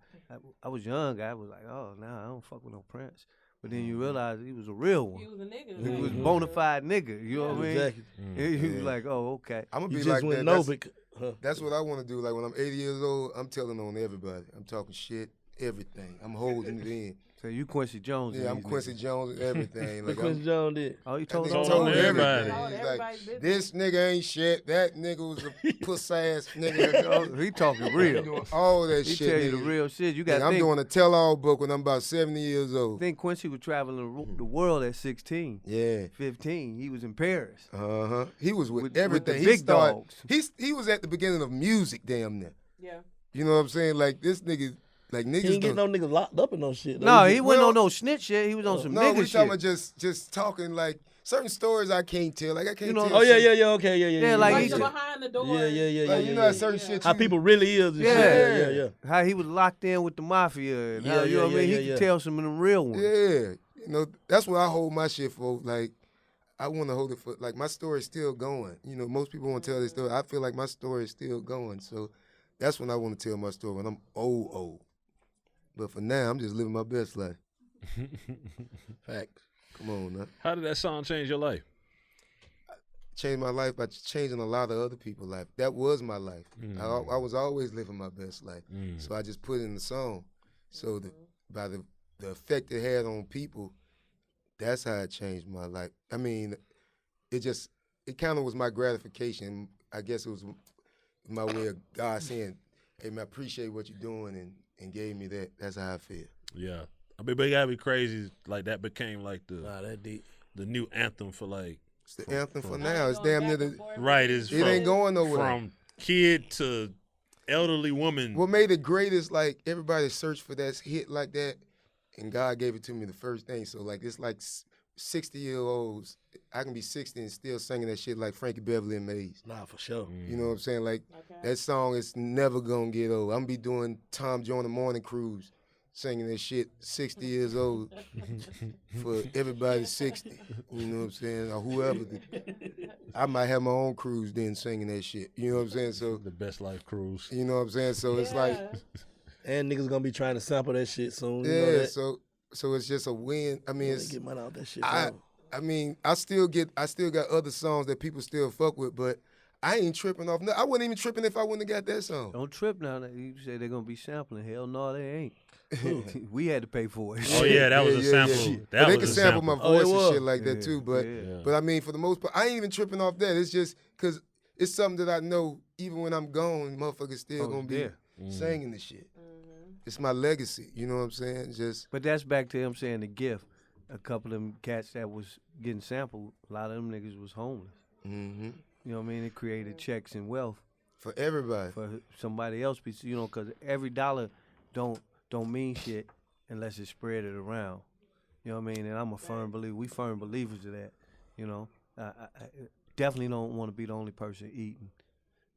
I was young. I was like, oh, nah, I don't fuck with no Prince. But then you realize he was a real one. He was a nigga. He was a bona fide nigga. You know what I mean? Exactly. He was like, oh, okay. I'm gonna You be just like wouldn't that. know That's what I want to do. Like when I'm 80 years old, I'm telling on everybody. I'm talking shit, everything. I'm holding it in. So you Quincy Jones. Yeah, I'm Quincy Jones and everything. Like Quincy Jones did. Oh, you told everybody. He's like, this nigga ain't shit. That nigga was a puss ass nigga. He talking real. Doing all that shit. He tell you nigga. the real shit. You got. I'm doing a tell-all book when I'm about 70 years old. I think Quincy was traveling the world at 16. Yeah. 15. He was in Paris. He was with everything. With the big dogs. He was at the beginning of music, damn near. Yeah. You know what I'm saying? Like this nigga. Like niggas he ain't get no niggas locked up in no shit. No, he wasn't on no snitch shit. He was on some nigga we shit. talking about just talking like certain stories I can't tell. Like I can't tell. Oh yeah, okay, yeah. Yeah, like the behind the door. Yeah. You know how certain shit. How people really is. Yeah. How he was locked in with the mafia. And how, you know what I mean? He could tell some of them real ones. Yeah, you know that's what I hold my shit for. Like I want to hold it for. Like my story's still going. You know, most people want to tell their story. I feel like my story is still going. So that's when I want to tell my story when I'm old. But for now, I'm just living my best life. Facts. Come on, now. How did that song change your life? Changed my life by changing a lot of other people's life. That was my life. I was always living my best life. So I just put it in the song. So by the effect it had on people, that's how it changed my life. I mean, it kind of was my gratification. I guess it was my way of God saying, hey, man, I appreciate what you're doing and gave me that. That's how I feel. Yeah. I mean, but it gotta be crazy. Like that became like that deep. The new anthem for like. It's the anthem for now. It's damn near the right. It ain't going nowhere. From kid to elderly woman. What made it great is like everybody searched for that hit like that, and God gave it to me the first thing. So like it's like 60-year-olds. I can be 60 and still singing that shit like Frankie Beverly and Maze. Nah, for sure. You know what I'm saying? Like that song is never gonna get old. I'm gonna be doing Tom Joyner Morning Cruise, singing that shit 60 years old for everybody 60. You know what I'm saying? Or whoever. I might have my own cruise then singing that shit. You know what I'm saying? So the Best Life Cruise. You know what I'm saying? So it's like, and niggas gonna be trying to sample that shit soon. Yeah. You know that? So it's just a win. I mean, get money out that shit. I mean, I still got other songs that people still fuck with, but I ain't tripping off. I wasn't even tripping if I wouldn't have got that song. Don't trip now. You say they're gonna be sampling. Hell no, they ain't. We had to pay for it. Oh yeah, that was a sample. But they can sample my voice and shit like that too. But I mean, for the most part, I ain't even tripping off that. It's just because it's something that I know. Even when I'm gone, motherfuckers still gonna be singing the shit. It's my legacy. You know what I'm saying? But that's back to him saying the gift. A couple of them cats that was getting sampled, a lot of them niggas was homeless. Mm-hmm. You know what I mean? It created checks and wealth for everybody. For somebody else, you know, because every dollar don't mean shit unless it's spread it around. You know what I mean? And I'm a firm believer. We firm believers of that. You know, I definitely don't want to be the only person eating.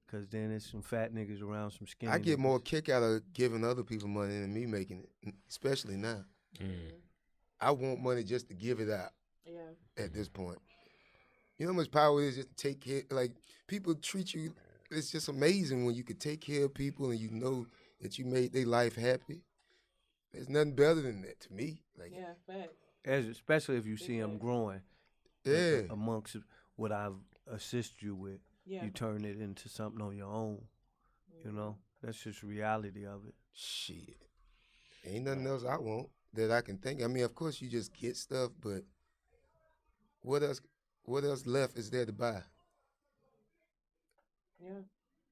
Because then there's some fat niggas around, some skinny I get niggas. more kick out of giving other people money than me making it, especially now. I want money just to give it out. Yeah. At this point, you know how much power it is just to take care. Like people treat you. It's just amazing when you can take care of people and you know that you made their life happy. There's nothing better than that to me. Like, Yeah, fact. Especially if you see them growing. yeah, Amongst what I've assisted you with, Yeah. you turn it into something on your own. You know, that's just reality of it. shit. Ain't nothing else I want that I can think. I mean, of course you just get stuff, but what else? What else left is there to buy? Yeah.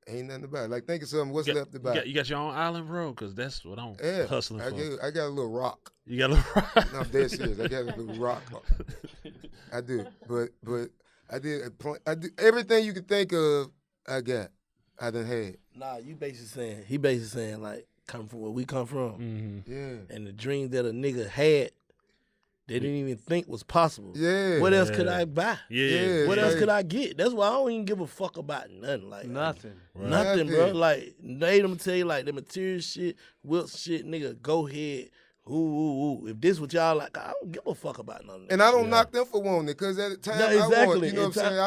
Ain't nothing to buy. Like, think of something. What's left to buy? You got your own island, bro? Because that's what I'm Yeah, hustling for. I got a little rock. You got a little No, I'm dead serious. I got a little rock. I do, but I did everything you could think of. I got. I done had. Nah, he basically saying like coming from where we come from, Mm-hmm. Yeah. and the dream that a nigga had, they didn't even think was possible. Yeah. What else could I buy? Yeah. What like- else could I get? That's why I don't even give a fuck about nothing. Like Nothing. nothing, bro. Nothing. Like they them tell you like the material shit, Wilts shit, nigga. Go ahead. Ooh. If this what y'all like, I don't give a fuck about nothing. And I don't knock them for wanting it, cause at the time No, I want, exactly. you know what I'm In time- saying.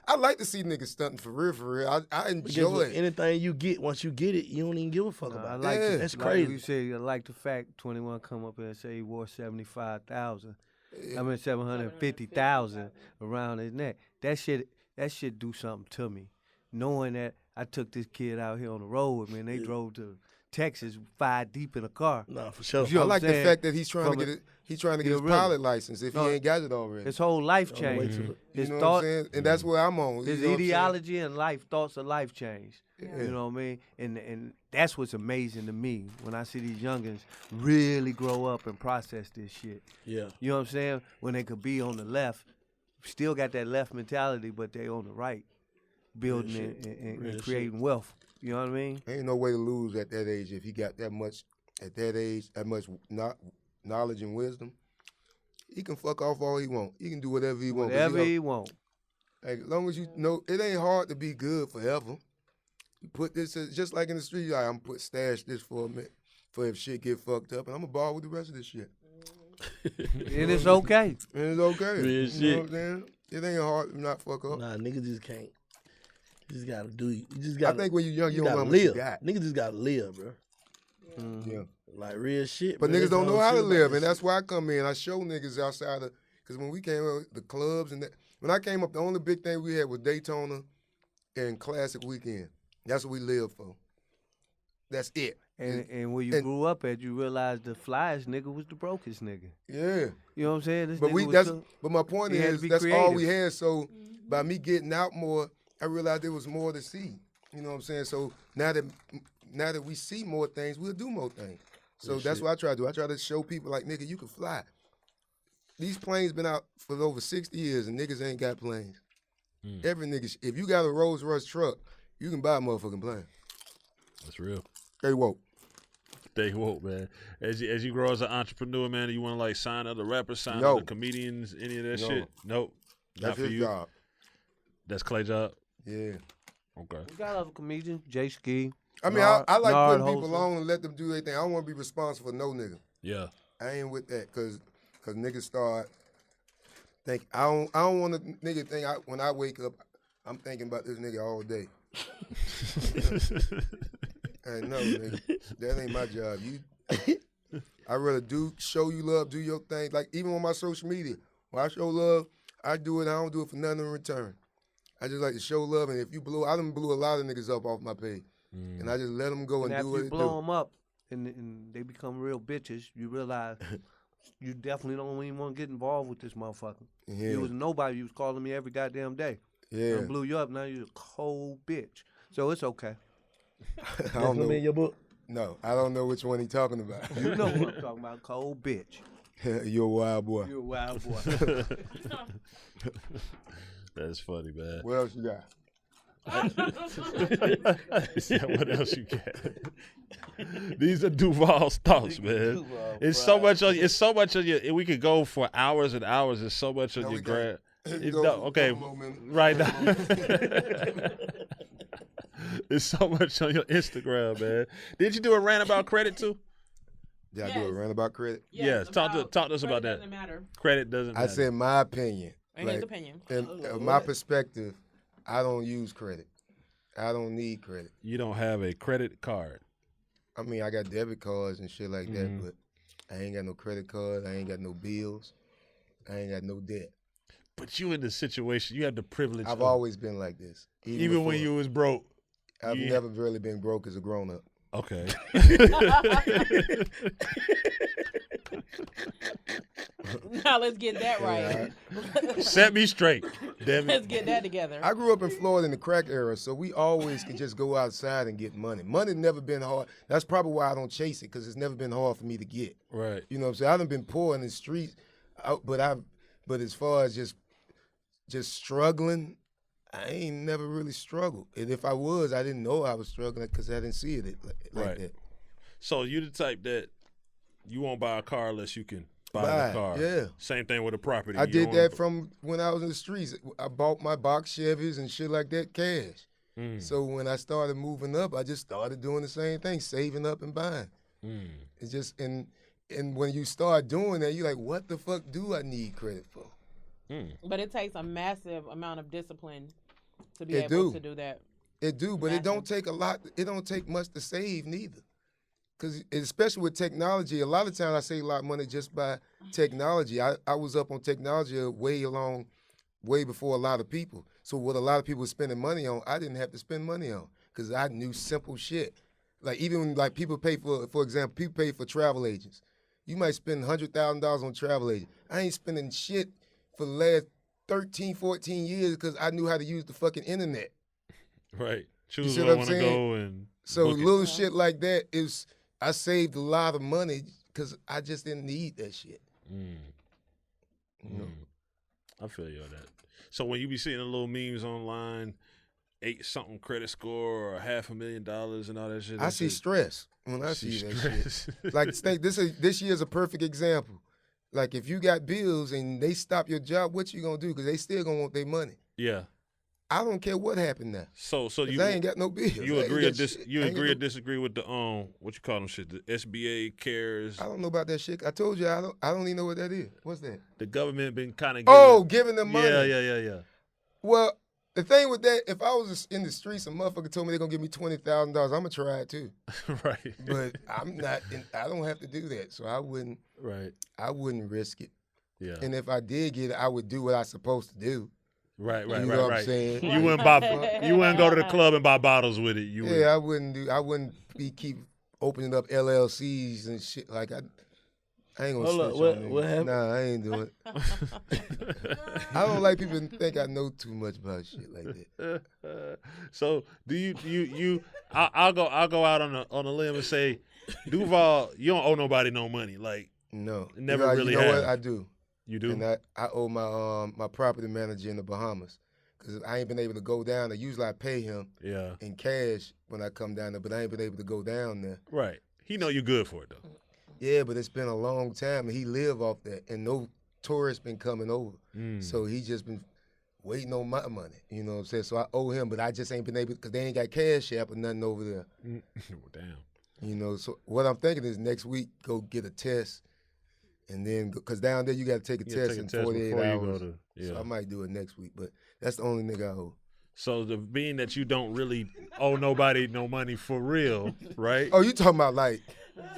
I like to see niggas stunting for real. I Because enjoy it. anything you get, once you get it, you don't even give a fuck I about like it. Yeah. That's like crazy. you said, I like the fact 21 come up here and say he wore 75,000. I mean 750,000 around his neck. That shit do something to me. Knowing that I took this kid out here on the road with me and they drove to Texas 5 deep in a car. Nah, for sure. You know I what like I'm the saying? fact that he's trying to From get it. He's trying to get his Yeah, really. pilot license if No, he ain't got it already. His whole life On the way changed. to it. You His know what thought, I'm saying? And that's where I'm on. his you know what I'm saying? ideology and life thoughts of life changed. Yeah. You know what I mean? And that's what's amazing to me when I see these youngins really grow up and process this shit. Yeah. You know what I'm saying? When they could be on the left, still got that left mentality, but they on the right, building and Real creating wealth. You know what I mean? Ain't no way to lose at that age if he got that much at that age, that much knowledge and wisdom. He can fuck off all he want. He can do whatever he want. Whatever he want. Like, as long as you know, it ain't hard to be good forever. You put this just like in the street. Like, I'm put stash this for a minute, for if shit get fucked up, and I'm gonna ball with the rest of this shit. And it's okay. And it's okay. Real You shit. know what I'm saying? It ain't hard to not fuck up. Nah, niggas just can't. You just gotta do. You just I gotta. think when you're young, you don't gotta know how much you live. got. Niggas just gotta live, bro. Yeah. Like real shit. But bro. niggas That's don't the know whole how to shit about live, this and that's why I come in. I show niggas outside of, because when we came up, the clubs and that, when I came up, the only big thing we had was Daytona and Classic Weekend. That's what we lived for. That's it. And where you grew up at, you realized the flyest nigga was the brokest nigga. Yeah. You know what I'm saying? This But nigga was but my point he had to is be that's all we creative. had. So by me getting out more, I realized there was more to see. You know what I'm saying? So now that we see more things, we'll do more things. So that's what I try to do. I try to show people like, nigga, you can fly. These planes been out for over 60 years and niggas ain't got planes. Every nigga, if you got a Rolls Royce truck, you can buy a motherfucking plane. That's real. They woke. Stay woke, man. As you grow as an entrepreneur, man, you want to like sign other rappers, sign No. other comedians, any of that No. shit? Nope. Not That's for his you. job. That's Clay job. Yeah. Okay. We got other comedians, Jay Ski. I mean, I like putting people on and let them do their thing. I don't want to be responsible for no nigga. Yeah. I ain't with that because niggas start think I don't want a nigga think when I wake up I'm thinking about this nigga all day. Hey, no, nigga, that ain't my job. I rather show you love, do your thing. Like even on my social media, when I show love, I do it. I don't do it for nothing in return. I just like to show love, and if you I done blew a lot of niggas up off my page, and I just let them go and And do after what you they blow do. them up and they become real bitches, you realize you definitely don't even want to get involved with this motherfucker. Yeah. You was nobody. You was calling me every goddamn day. Yeah. I blew you up. Now you're a cold bitch. So it's okay. I don't know. in your book. No, I don't know which one he talking about. You know what I'm talking about. Cold bitch. You're a wild boy. You're a wild boy. That's funny, man. What else you got? Yeah, what else you got? These are Duval's thoughts, man. It's so much on your. We could go for hours and hours. It's so much on No, your we can't. grab. Go No, for okay, a couple more minutes. right now. It's so much on your Instagram, man. Did you do a rant about credit too? Did I do a rant about credit? Yes. Talk to us about that. Doesn't matter. Credit doesn't matter. I said my opinion. And his opinion. In my perspective, I don't use credit. I don't need credit. You don't have a credit card. I mean, I got debit cards and shit like that, but I ain't got no credit card. I ain't got no bills. I ain't got no debt. But you in the situation, you have the privilege. I've always been like this. Even when you was broke. I've never really been broke as a grown up. Okay. Now let's get that right. Set me straight. Damn it. Let's get that together. I grew up in Florida in the crack era, so we always could just go outside and get money. Money never been hard. That's probably why I don't chase it, because it's never been hard for me to get. Right. You know what I'm saying? I done been poor in the streets, but as far as just struggling, I ain't never really struggled. And if I was, I didn't know I was struggling because I didn't see it like that. So you the type that you won't buy a car unless you can buy the car. Yeah. Same thing with the property. I did that from when I was in the streets. I bought my box Chevys and shit like that cash. So when I started moving up, I just started doing the same thing, saving up and buying. It's just and when you start doing that, you're like, what the fuck do I need credit for? But it takes a massive amount of discipline to be able to do that. It do, but it don't take a lot. It don't take much to save neither. Because especially with technology, a lot of times I save a lot of money just by technology. I was up on technology way before a lot of people. So what a lot of people were spending money on, I didn't have to spend money on because I knew simple shit. Like even when like people pay for example, people pay for travel agents. You might spend $100,000 on travel agent. I ain't spending shit for the last 13, 14 years because I knew how to use the fucking internet. Right. Choose where I want to go and so little shit like that is. I saved a lot of money because I just didn't need that shit. You know? I feel you on that. So when you be seeing the little memes online, 8-something credit score or $500,000 and all that shit, I see stress when I see that shit. Like this year's a perfect example. Like if you got bills and they stop your job, what you gonna do? Because they still gonna want their money. Yeah. I don't care what happened now. So you I ain't got no bills. You agree or disagree with the what you call them shit, the SBA CARES? I don't know about that shit. I told you I don't even know what that is. What's that? The government been kind of giving them money. Yeah. Well, the thing with that, if I was in the streets, a motherfucker told me they're gonna give me $20,000, I'm gonna try it too. Right. But I'm not. I don't have to do that, so I wouldn't. Right. I wouldn't risk it. Yeah. And if I did get it, I would do what I'm supposed to do. Right. You know what I'm saying? You wouldn't go to the club and buy bottles with it. I wouldn't keep opening up LLCs and shit like I ain't gonna snitch on what happened? Nah, I ain't doing it. I don't like people to think I know too much about shit like that. So do you I'll go out on a limb and say, Duval, you don't owe nobody no money. Like no. Never really you know have. what? I do. You do? And I owe my property manager in the Bahamas because I ain't been able to go down there. Usually I pay him in cash when I come down there, but I ain't been able to go down there. Right. He know you good for it, though. Yeah, but it's been a long time, and he live off that, and no tourists been coming over. So he just been waiting on my money, you know what I'm saying? So I owe him, but I just ain't been able, because they ain't got cash app or nothing over there. Damn. You know, so what I'm thinking is next week, go get a test. And then, because down there you got to take a test in 48 hours. So I might do it next week, but that's the only nigga I owe. So being that you don't really owe nobody no money for real, right? Oh, you talking about like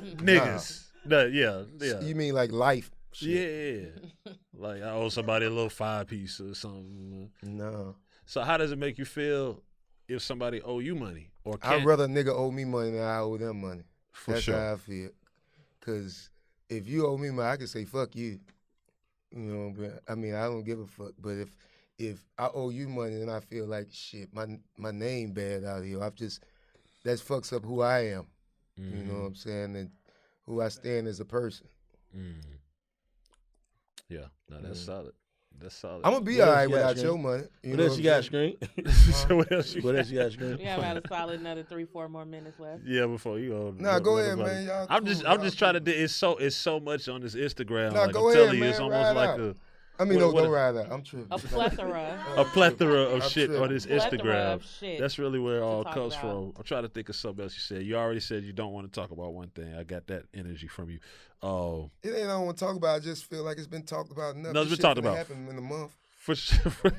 niggas? Nah. Yeah. You mean like life? Shit. Yeah. Like I owe somebody a little 5-piece or something. No. So how does it make you feel if somebody owe you money? Or can't? I'd rather a nigga owe me money than I owe them money. That's sure. how I feel. Because if you owe me money, I can say fuck you. You know, but I mean, I don't give a fuck. But if I owe you money, then I feel like shit. My name bad out here. That fucks up who I am. You know what I'm saying, and who I stand as a person. Yeah, no, that's solid. That's solid. I'm gonna be all right without your money. What else you got, Screen? What else you got, Screen? We have about a solid another 3-4 more minutes left. Yeah, before you go. Nah, go ahead, man. Y'all I'm just trying to. It's so much on this Instagram. Nah, like, go I'm ahead, telling you, man. it's almost like I mean, What- don't ride that. I'm tripping. A plethora. a plethora of I'm shit tripping. on his Plethora Instagram. of shit That's really where it all talk comes about. from. I'm trying to think of something else you said. You already said you don't want to talk about one thing. I got that energy from you. Oh, It ain't I don't want to talk about. I just feel like it's been talked about enough. No, it's This been talked shit finna about. happen in a month. for sure. Fuck,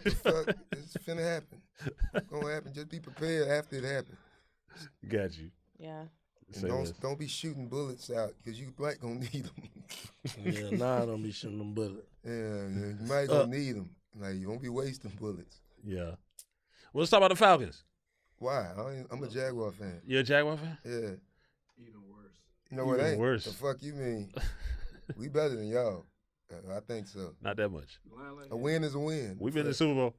it's finna happen. It's gonna happen. Just be prepared after it happens. Got you. Yeah. Say And less. don't be shooting bullets out because you might gonna need them. Yeah, nah, I don't be shooting them bullets. Yeah, you might gonna need them. Like you won't be wasting bullets. Yeah. Well, let's talk about the Falcons. Why? I'm a Jaguar fan. You're a Jaguar fan? Yeah. Even worse. No, it Even ain't. worse. The fuck you mean? We better than y'all. I think so. Not that much. A win is a win. We've been to the Super Bowl.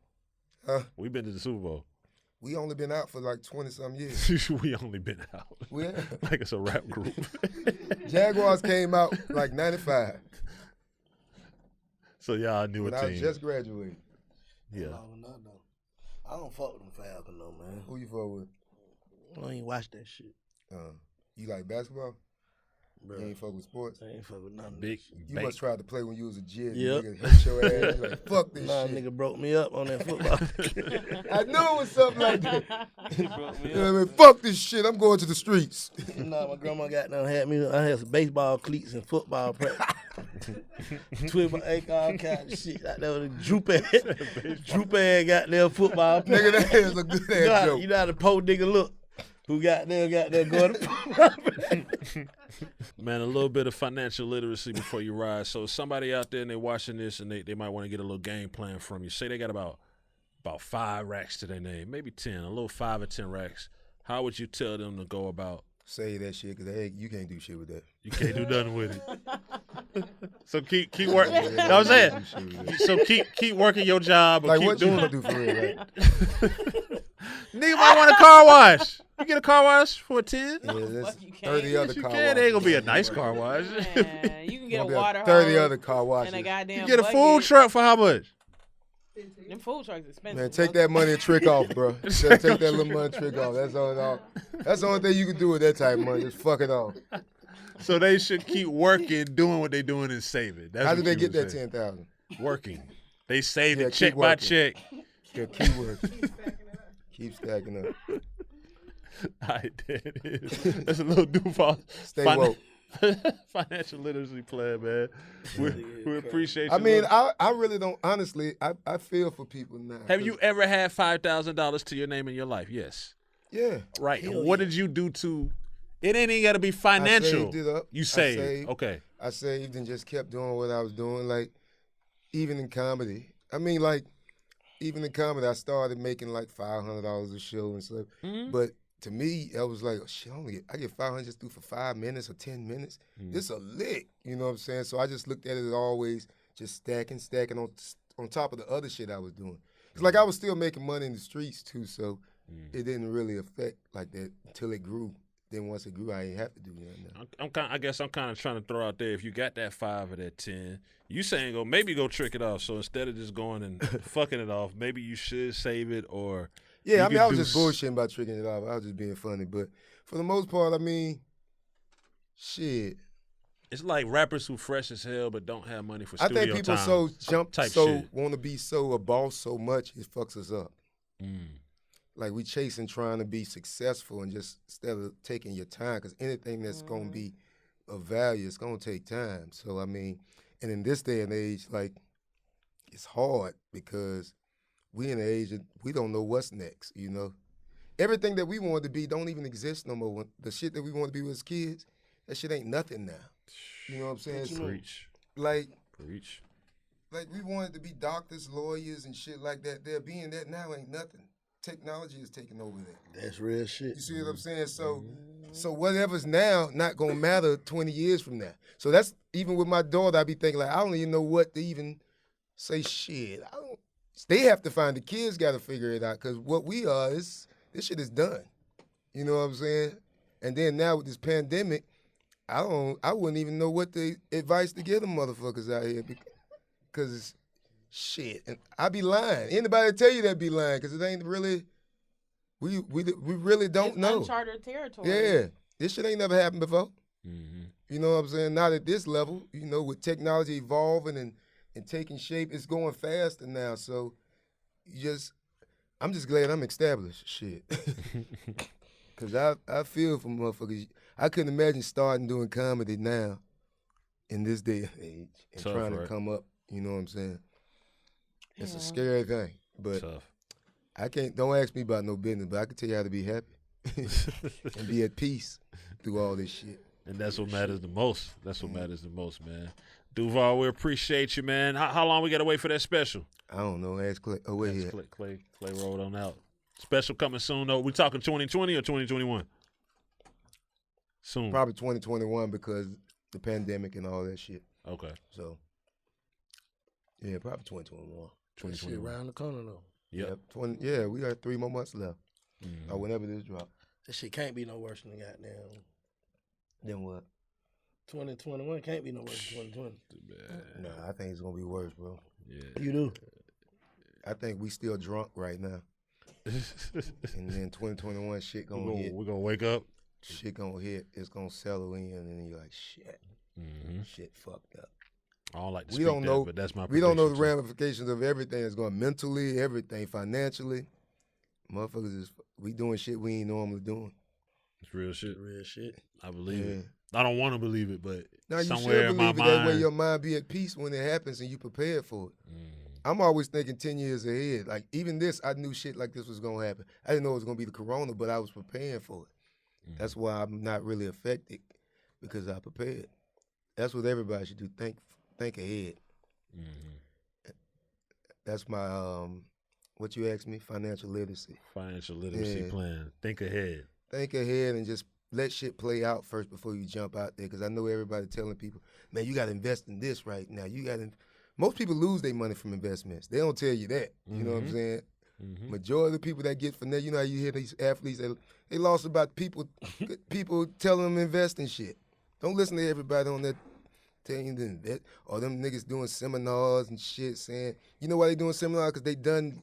Huh? We've been to the Super Bowl. We only been out for like 20-some years. We only been out. We have. Like it's a rap group. Jaguars came out like 95 So y'all knew when a I team. just graduated. Yeah. I don't fuck with them Falcons, though, man. Who you fuck with? I don't even watch that shit. You like basketball? Bro. You ain't fuck with sports? I ain't fuck with none of Big. that shit. You bank. must try to play when you was a kid. Yep. Nigga hit your ass. You like, fuck this Nah, shit. nigga broke me up on that football. I knew it was something like that. broke me You know up. what I mean? Fuck this shit. I'm going to the streets. Nah, my grandma got down had me. I had some baseball cleats and football practice. 12 acre, all kind of shit. Out there with a droop ass goddamn football practice. Nigga, that is a good You know ass how, joke. you know how the poor nigga look? Who got there going to Man, a little bit of financial literacy before you ride. So somebody out there and they're watching this and they might want to get a little game plan from you. Say they got about 5 racks to their name, maybe 10, a little 5 or 10 racks. How would you tell them to go about? Say that shit because hey, you can't do shit with that. You can't do nothing with it. So keep working. You know what I'm saying? So keep working your job. Or Like keep what you doing gonna do for real? Like, Nigga might want a car wash. You get a car wash for a 10? yeah, there's fuck you can't. 30 other You car can. washes. It ain't gonna be a nice car wash. Man, you can get a Gonna be water 30 hose other car washes. and a goddamn You get a bucket. food truck for how much? Them food trucks expensive. Man, take that money and trick off, bro. Just take that little money and trick off. That's all. That's the only thing you can do with that type of money. Just fuck it off. So they should keep working, doing what they're doing, and saving. That's How what did they you get would that say. 10,000? Working. They saved Yeah, it check keep by working. check. Yeah, keep working. Keep stacking up. All right, there it is. That's a little Duval. Stay woke. Financial literacy plan, man. We appreciate you. I mean, Lil. I really don't. Honestly, I feel for people now. Have you ever had $5,000 to your name in your life? Yes. Yeah. Right. And what did you do to? It ain't even got to be financial. I saved it up. You I saved. Okay. I saved and just kept doing what I was doing. Like, even in comedy. I mean, like, even in comedy, I started making like $500 a show and stuff. Mm-hmm. But to me, I was like, oh, shit, I get 500 just do for 5 minutes or 10 minutes. This a lick, you know what I'm saying? So I just looked at it as always just stacking on top of the other shit I was doing. Cause like I was still making money in the streets too, so it didn't really affect like that until it grew. Then once it grew, I ain't have to do nothing. I guess I'm kind of trying to throw out there. If you got that 5 or that 10, you saying maybe go trick it off. So instead of just going and fucking it off, maybe you should save it or. Yeah, I mean, I was do just bullshitting about tricking it off. I was just being funny, but for the most part, I mean, shit. It's like rappers who fresh as hell but don't have money for I studio think people time type so shit. want to be so a boss so much, it fucks us up. Mm. Like we chasing trying to be successful and just instead of taking your time, because anything that's gonna be of value, it's gonna take time. So I mean, and in this day and age, like it's hard because we in an age that we don't know what's next. You know, everything that we wanted to be don't even exist no more. The shit that we want to be as kids, that shit ain't nothing now. You know what I'm saying? So, Preach. Preach. Like we wanted to be doctors, lawyers, and shit like that. There being that now ain't nothing. Technology is taking over that. That's real shit. You see what I'm saying? So whatever's now not gonna matter 20 years from now. So that's even with my daughter, I be thinking like I don't even know what to even say. Shit, I don't. They have to find the kids. Got to figure it out because what we are is this shit is done. You know what I'm saying? And then now with this pandemic, I wouldn't even know what the advice to give them motherfuckers out here because it's shit. And I be lying. Anybody tell you that be lying because it ain't really. We really don't know. Uncharted territory. Yeah, this shit ain't never happened before. Mm-hmm. You know what I'm saying? Not at this level. You know, with technology evolving and and taking shape. It's going faster now, so I'm just glad I'm established. Shit. Cause I feel for motherfuckers. I couldn't imagine starting doing comedy now in this day and age and Tough, trying right? to come up. You know what I'm saying? It's a scary thing, but Tough. I can't. Don't ask me about no business, but I can tell you how to be happy and be at peace through all this shit. And that's what matters the most. That's what matters the most, man. Duval, we appreciate you, man. How long we got to wait for that special? I don't know. Ask Clay. Oh, wait here. Clay rolled on out. Special coming soon, though. We talking 2020 or 2021? Soon. Probably 2021 because the pandemic and all that shit. Okay. So, yeah, probably 2021. That shit around the corner though. Yep. Yeah, we got 3 more months left. Or whenever this drop. That shit can't be no worse than goddamn. Then what? 2021 can't be no worse than 2020. Nah, I think it's gonna be worse, bro. Yeah. You do? I think we still drunk right now. And then 2021 shit gonna hit. We're gonna wake up. Shit gonna hit. It's gonna settle in, and then you're like, shit. Shit fucked up. I don't like to We speak don't that, know. but that's my We don't know the prediction, too. ramifications of everything that's going mentally, everything financially. Motherfuckers we doing shit we ain't normally doing. It's real shit. Real shit. I believe Yeah. it. I don't want to believe it, but Now you somewhere should in my believe it that way mind, your mind be at peace when it happens and you prepared for it. I'm always thinking 10 years ahead. Like even this, I knew shit like this was gonna happen. I didn't know it was gonna be the corona, but I was preparing for it. That's why I'm not really affected because I prepared. That's what everybody should do. Think ahead. That's my what you asked me, financial literacy. financial literacy plan. Think ahead. Think ahead and just let shit play out first before you jump out there. Because I know everybody telling people, man, you got to invest in this right now. Most people lose their money from investments. They don't tell you that. You know what I'm saying? Majority of the people that get from there, you know how you hear these athletes, they lost about people telling them invest in shit. Don't listen to everybody on that telling you to invest. Or them niggas doing seminars and shit saying, you know why they doing seminars? Because they done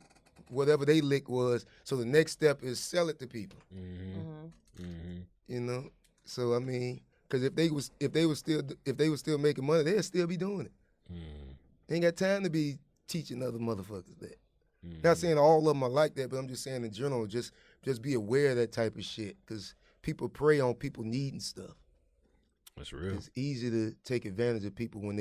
whatever they lick was. So the next step is sell it to people. You know? So I mean, because if they were still making money, they'd still be doing it. They ain't got time to be teaching other motherfuckers that. Not saying all of them are like that, but I'm just saying in general, just be aware of that type of shit. Because people prey on people needing stuff. That's real. It's easy to take advantage of people when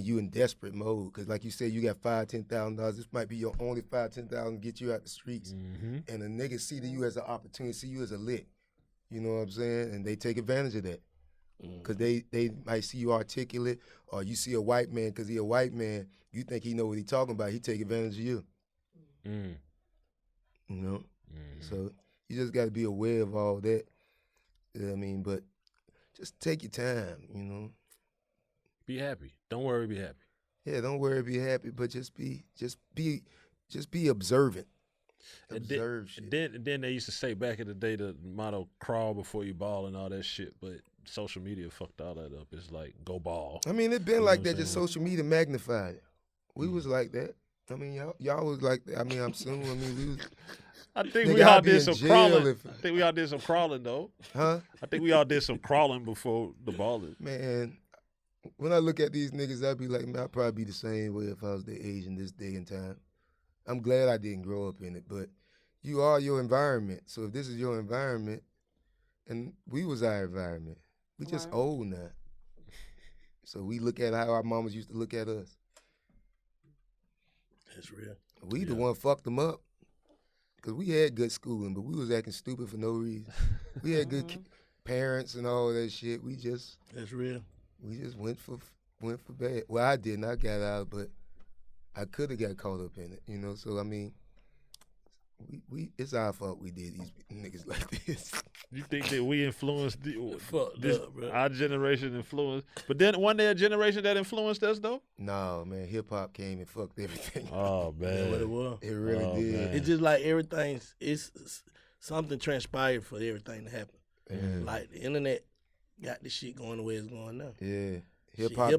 you in desperate mode. Because like you said, you got $5,000-$10,000. This might be your only $5,000-$10,000 to get you out the streets. And a nigga see you as an opportunity, see you as a lick. You know what I'm saying? And they take advantage of that. Because they might see you articulate, or you see a white man, because he a white man, you think he know what he talking about. He take advantage of you. You know? So you just got to be aware of all that. You know what I mean? But just take your time, you know? Be happy. Don't worry, be happy. Yeah, don't worry, be happy, but just be observant. Observe shit. Then they used to say back in the day the motto crawl before you ball and all that shit, but social media fucked all that up. It's like go ball. I mean, it been like that, just social media magnified it. We was like that. I mean, y'all was like that. I mean, I'm soon. I mean, we was. I think Nigga, we all I'd be did in some jail crawling. if- I think we all did some crawling though. Huh? I think we all did some crawling before the balling. Man, when I look at these niggas, I'd be like, man, I'd probably be the same way if I was their age in this day and time. I'm glad I didn't grow up in it, but you are your environment. So if this is your environment, and we was our environment, we just old now. So we look at how our mamas used to look at us. That's real. We the one fucked them up. Because we had good schooling, but we was acting stupid for no reason. We had good parents and all that shit. That's real. We just went for bad. Well, I didn't. I got out, but I could have got caught up in it, you know? So, I mean, we it's our fault we did these niggas like this. You think that we influenced Fucked up, bro. our generation influenced? But then one day a generation that influenced us though? No, man, hip-hop came and fucked everything. Oh man. What it was. It really did. man. It's just like it's something transpired for everything to happen. Yeah. Like the internet got this shit going the way it's going now. Yeah. Shit, Hip-hop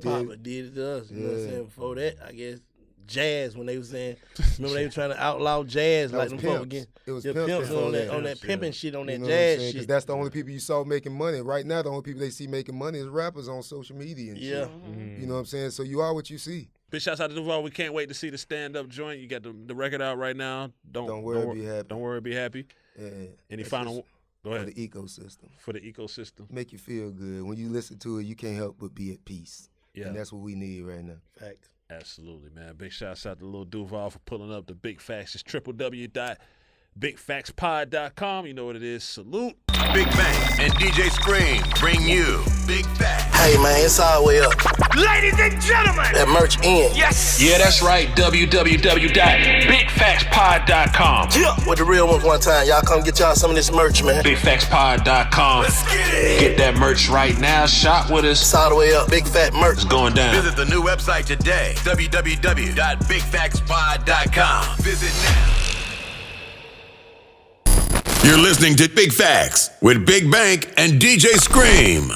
did it to us. You know what I'm Yeah. saying? Before that, I guess jazz, when they was saying, remember they were trying to outlaw jazz, That like was them folk pimps. again. It was Yeah, pimps pimps before on that. that Pimps, pimping yeah. shit, on You that know what I'm saying? jazz 'Cause shit. that's the only people you saw making money. Right now, the only people they see making money is rappers on social media and Yeah. shit. You know what I'm saying? So you are what you see. Big shouts out to Duval. We can't wait to see the stand-up joint. You got the record out right now. Don't worry, be happy. Don't worry, be happy. Yeah. Any final? Go ahead. For the ecosystem. For the ecosystem. Make you feel good. When you listen to it, you can't help but be at peace. Yeah. And that's what we need right now. Facts. Absolutely, man. Big shouts out to Lil Duval for pulling up the Big Facts. It's www.bigfactspod.com. You know what it is. Salute. Big Bang and DJ Scream bring you Big Facts. Hey, man, it's all the way up. Ladies and gentlemen. That merch in. Yes. Yeah, that's right. www.bigfactspod.com. Yeah. With the real ones one time. Y'all come get y'all some of this merch, man. Bigfactspod.com. Let's get it. Get that merch right now. Shop with us. It's all the way up. Big fat merch. It's going down. Visit the new website today, www.bigfactspod.com. Visit now. You're listening to Big Facts with Big Bank and DJ Scream.